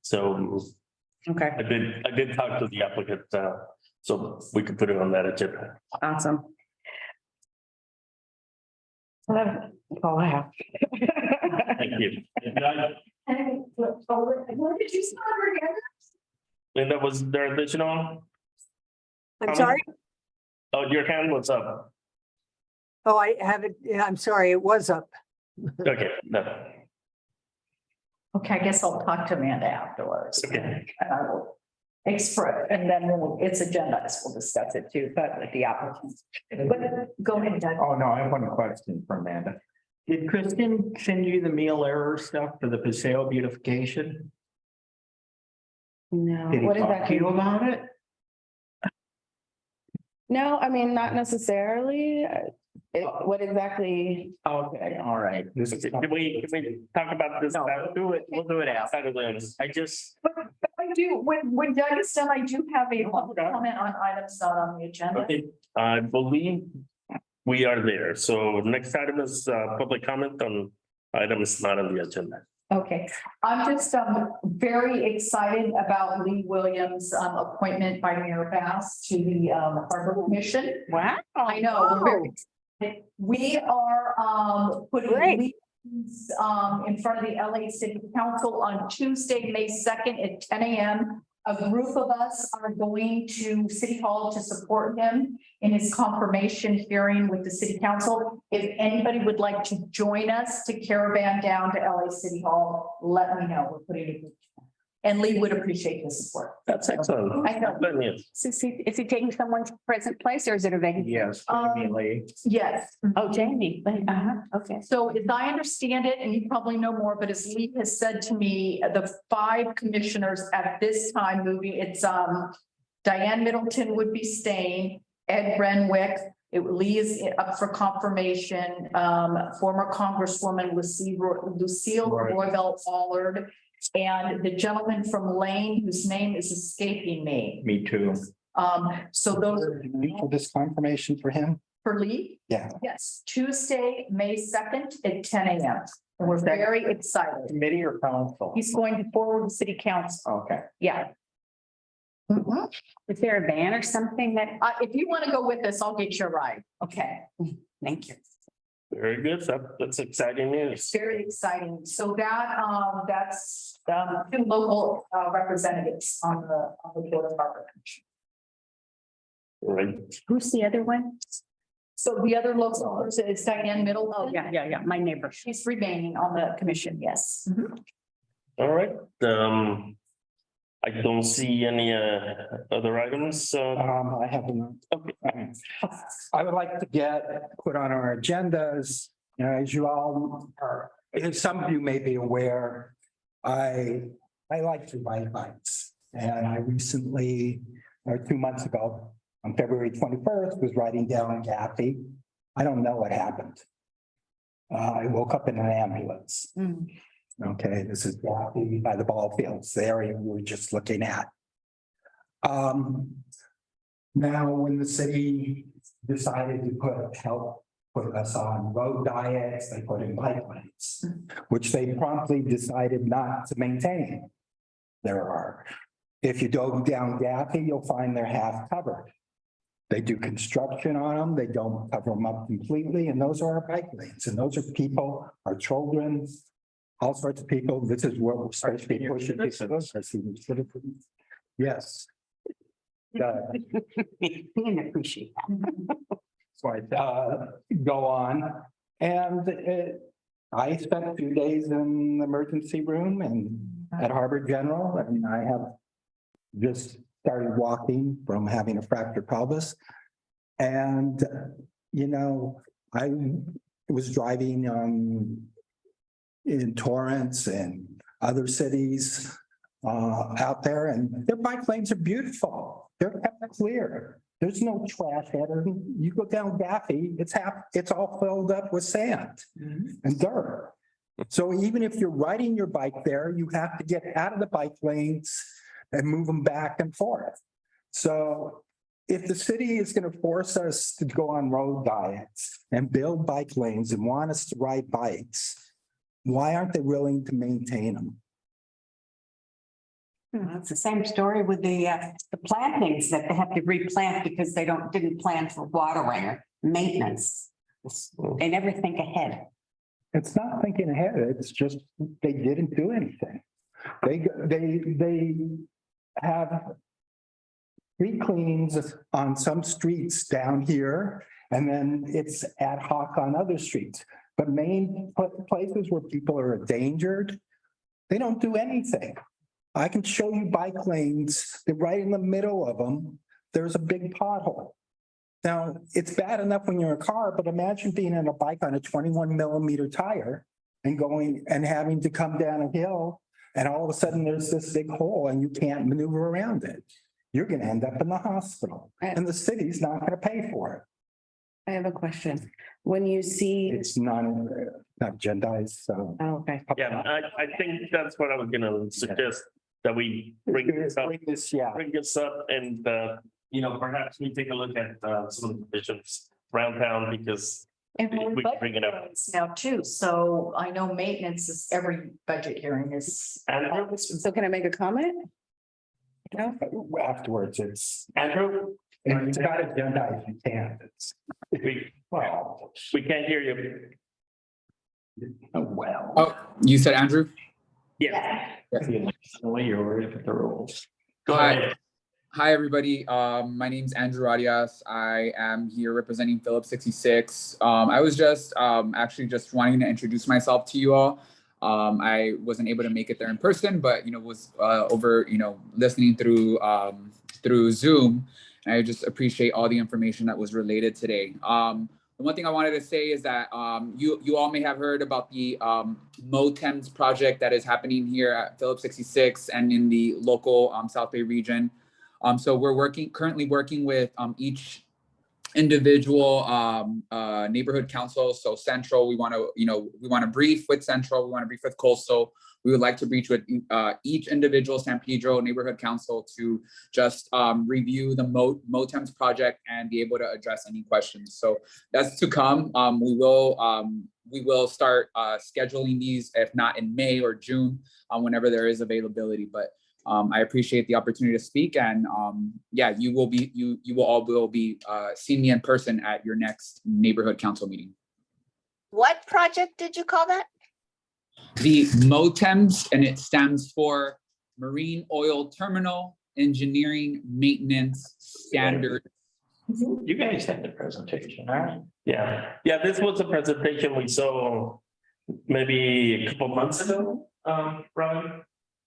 So Okay, I did talk to the applicant, so we could put it on that agenda. awesome. That's all I have. Thank you. What did you start again? Linda, was there additional? I'm sorry? Oh, your hand was up. Oh, I have it. Yeah, I'm sorry, it was up. Okay, no, Okay, I guess I'll talk to Amanda afterwards. okay. And I will express, and then it's agendized, we'll discuss it too, but with the applicants. But go ahead, Doug. Oh, no, I have one question for Amanda. Did Kristen send you the meal error stuff for the Paseo beautification? No, Did he what is talk that? to you about it? No, I mean, not necessarily. What exactly? Okay, all right. This is. Can we talk about this? No, we'll do it after. I just, But I do, when Doug is done, I do have a public comment on items not on the agenda. okay, I believe we are there. So next item is public comment on items not on the agenda. Okay, I'm just very excited about Lee Williams' appointment by Mayor Bass to the Harbor Commission. Wow. I know, we're very excited. We are putting Great. Lee in front of the LA City Council on Tuesday, May 2nd at 10 a.m. A group of us are going to City Hall to support him in his confirmation hearing with the City Council. If anybody would like to join us to caravan down to LA City Hall, let me know. We're putting a group. And Lee would appreciate the support. That's excellent. I know. Good news. Is he taking someone's present place or is it a vacant? Yes, Jamie Lee. Yes. Oh, Jamie, okay. So as I understand it, and you probably know more, but as Lee has said to me, the 5 commissioners at this time moving, it's Diane Middleton would be staying, Ed Renwick, Lee is up for confirmation, former Congresswoman Lucille Right. Roybell Allard, and the gentleman from Lane, whose name is escaping me. Me too. So those For this confirmation for him? for Lee. Yeah. Yes, Tuesday, May 2nd at 10 a.m. And we're very excited. Committee or council? He's going to forward the city council. Okay. Yeah. Mhm. Is there a ban or something that? If you want to go with us, I'll get you a ride. Okay. Thank you. Very good. That's exciting news. Very exciting. So that's 2 local representatives on the Board of Harbor Commission. Right. Who's the other one? So the other local is Diane Middleton. Oh, yeah, my neighbor. She's remaining on the commission, yes. All right. I don't see any other items. I have one. Okay. I would like to get put on our agendas, you know, as you all are, as some of you may be aware, I like to ride bikes. And I recently, or 2 months ago, on February 21st, was riding down Gaffey. I don't know what happened. I woke up in an ambulance. Okay, this is Gaffey by the ball fields, the area we were just looking at. Now, when the city decided to put us on road diets, they put in bike lanes, which they promptly decided not to maintain. If you go down Gaffey, you'll find they're half covered. They do construction on them. They don't cover them up completely. And those are our bike lanes. And those are people, our children, all sorts of people. This is what we're supposed to be pushing. Yes. Didn't appreciate that. So I go on and I spent a few days in the emergency room and at Harvard General, and I have just started walking from having a fractured pelvis. And, you know, I was driving in Torrance and other cities out there, and their bike lanes are beautiful. They're kept clear. There's no trash header. You go down Gaffey, it's all filled up with sand and dirt. So even if you're riding your bike there, you have to get out of the bike lanes and move them back and forth. So if the city is going to force us to go on road diets and build bike lanes and want us to ride bikes, why aren't they willing to maintain them? It's the same story with the plantings that they have to replant because they didn't plan for watering or maintenance. They never think ahead. It's not thinking ahead. It's just they didn't do anything. They have street cleanings on some streets down here, and then it's ad hoc on other streets. But main places where people are endangered, they don't do anything. I can show you bike lanes that right in the middle of them, there's a big pothole. Now, it's bad enough when you're in a car, but imagine being on a bike on a 21mm tire and going and having to come down a hill, and all of a sudden there's this big hole and you can't maneuver around it. You're going to end up in the hospital, and the city's not going to pay for it. I have a question. When you see, It's not agendized, so. oh, okay. Yeah, I think that's what I was gonna suggest, that we bring this up, and, you know, perhaps we take a look at, some of the positions around town, because And we can bring it up. now too, so I know maintenance is every budget hearing is. Andrew, So can I make a comment? No? Afterwards, it's Andrew, got agendized, you can't. we can't hear you. Well. Oh, you said Andrew? Yeah. You're the rules. Go ahead. Hi, everybody. My name's Andrew Arias. I am here representing Phillips 66. I was just actually just wanting to introduce myself to you all. I wasn't able to make it there in person, but was over listening through through Zoom. And I just appreciate all the information that was related today. The one thing I wanted to say is that you all may have heard about the MOTEMS project that is happening here at Phillips 66 and in the local South Bay region. So we're currently working with each individual neighborhood council. So Central, we want to brief with Central, we want to brief with Coastal. We would like to brief with each individual San Pedro neighborhood council to just review the MOTEMS project and be able to address any questions. So that's to come. We will start scheduling these, if not in May or June, whenever there is availability. But I appreciate the opportunity to speak, and yeah, you will all be seeing me in person at your next neighborhood council meeting. What project did you call that? The MOTEMS, and it stands for Marine Oil Terminal Engineering Maintenance Standard. You guys had the presentation, right? Yeah, this was a presentation we saw maybe a couple months ago, Robin.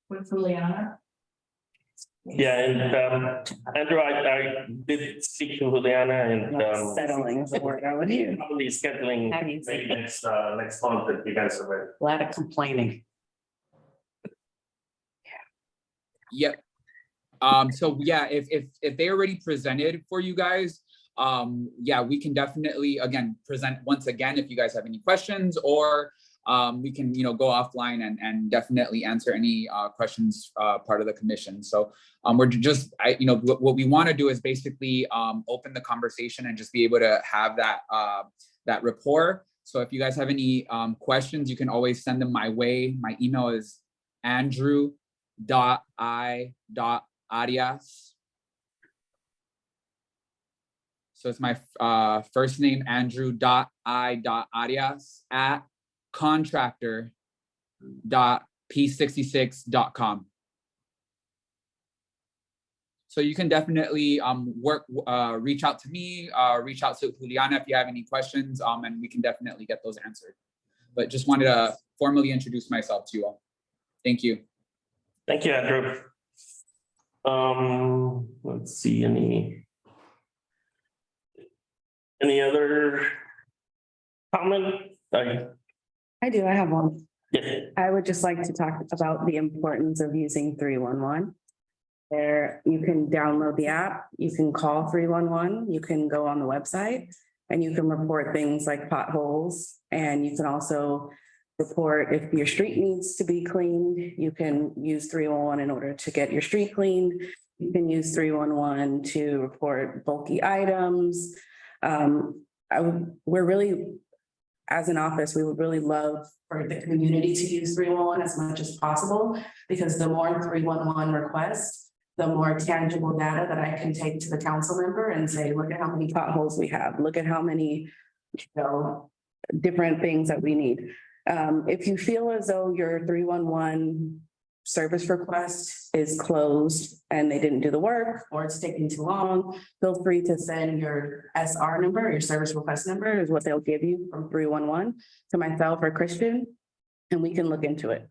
With Juliana. Yeah, and Andrew, I did speak to Juliana, and Settling is the word I would use. probably scheduling maybe next month if you guys are ready. A lot of complaining. Yep. So yeah, if they already presented for you guys, yeah, we can definitely again present once again if you guys have any questions, or we can go offline and definitely answer any questions part of the commission. So we're just what we want to do is basically open the conversation and just be able to have that rapport. So if you guys have any questions, you can always send them my way. My email is andrew.i.arias So it's my first name, andrew.i.arias@contractor.p66.com. So you can definitely reach out to me, reach out to Juliana if you have any questions, and we can definitely get those answered. But just wanted to formally introduce myself to you all. Thank you. Thank you, Andrew. Let's see, any other comment? I do, I have one. Yeah. I would just like to talk about the importance of using 311. There, you can download the app, you can call 311, you can go on the website, and you can report things like potholes, and you can also report if your street needs to be cleaned. You can use 311 in order to get your street cleaned. You can use 311 to report bulky items. We're really, as an office, we would really love for the community to use 311 as much as possible, because the more 311 requests, the more tangible data that I can take to the council member and say, look at how many potholes we have, look at how many, different things that we need. If you feel as though your 311 service request is closed and they didn't do the work, or it's taking too long, feel free to send your SR number, your service request number is what they'll give you from 311 to myself or Christian, and we can look into it.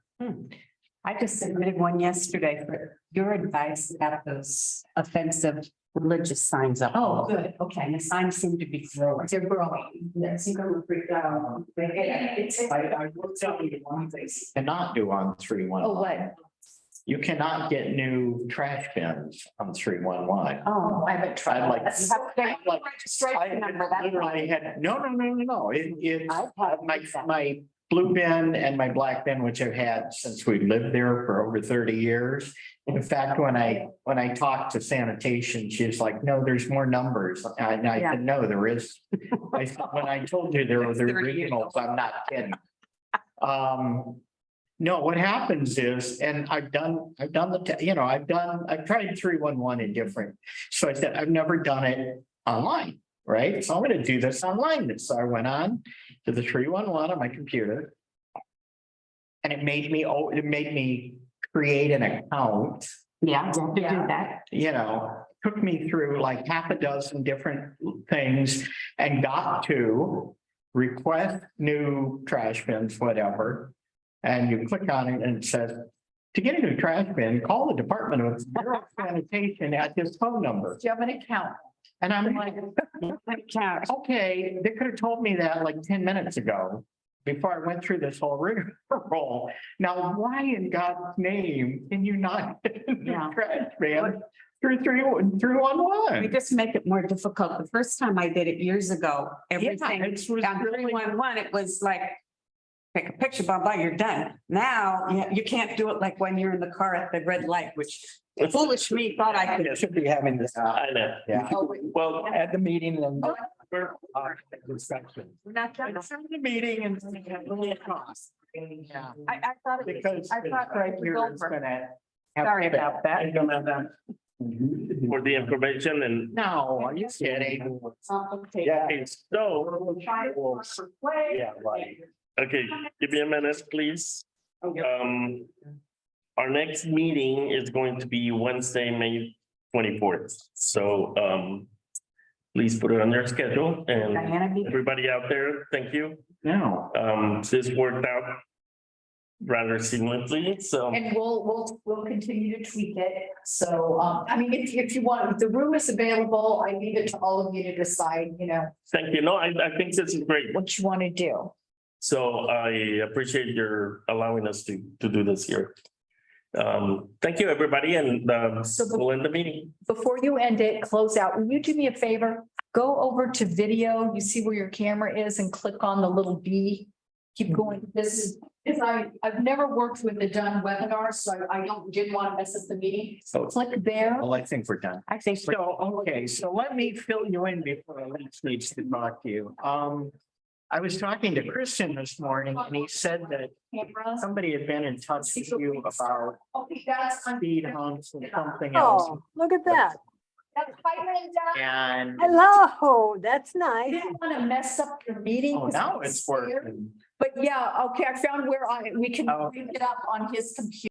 I just submitted one yesterday for your advice about those offensive religious signs up. Oh, good. Okay. And the signs seem to be growing. They're growing. Yes, you can freak out. I will tell you one thing you cannot do on 311. Oh, what? You cannot get new trash bins on 311. Oh, I haven't tried. I like- You have to get like- registration number, that's Literally right. had, no. It's I've had my blue bin and my black bin, which I've had since we lived there for over 30 years. In fact, when I talked to sanitation, she's like, no, there's more numbers. And I said, no, there is. When I told you there were the originals, I'm not kidding. No, what happens is, and I've tried 311 in different. So I said, I've never done it online, right? So I'm going to do this online. So I went on to the 311 on my computer. And it made me create an account. Yeah, you have to do that. Took me through like half a dozen different things and got to request new trash bins, whatever. And you click on it and it says, to get a new trash bin, call the Department of Sanitation at this phone number. Do you have an account? And I'm like, okay, they could have told me that like 10 minutes ago before I went through this whole rigmarole. Now, why in God's name can you not get a new trash bin through 311? We just make it more difficult. The first time I did it years ago, everything it was on really- 311, it was like, take a picture, blah, blah, you're done. Now, you can't do it like when you're in the car at the red light, which foolish me thought I could. It should be having this. I know. Yeah. Well, At the meeting and. We're not done. The meeting and. Yeah. I thought it was, Because. I thought right it was here it's over. gonna have- Sorry about that. for the information and No, are you kidding? Okay. Yeah. okay, so, Yeah, right. okay, give me a minute, please. Our next meeting is going to be Wednesday, May 24th. So, please put it on your schedule and Diana, be- everybody out there, thank you. No. This worked out rather seamlessly, so. And we'll continue to tweak it. So, I mean, if you want, if the room is available, I leave it to all of you to decide, Thank you. No, I think this is great. what you want to do. So I appreciate your allowing us to do this here. Thank you, everybody, and we'll end the meeting. Before you end it, close out, will you do me a favor? Go over to video, you see where your camera is and click on the little B. Keep going. This is, I've never worked with the done webinar, so didn't want to mess up the meeting. So click there. Well, I think we're done. I think so. So, okay, so let me fill you in before Alex needs to talk to you. I was talking to Christian this morning and he said that Camera. somebody had been in touch with you about Okay, that's. speed humps and something else. Oh, look at that. Hi, Linda. And, Hello, that's nice. Didn't want to mess up your meeting. oh, 'cause now I'm it's scared. working. But yeah, okay, I found where we can Oh. link it up on his computer.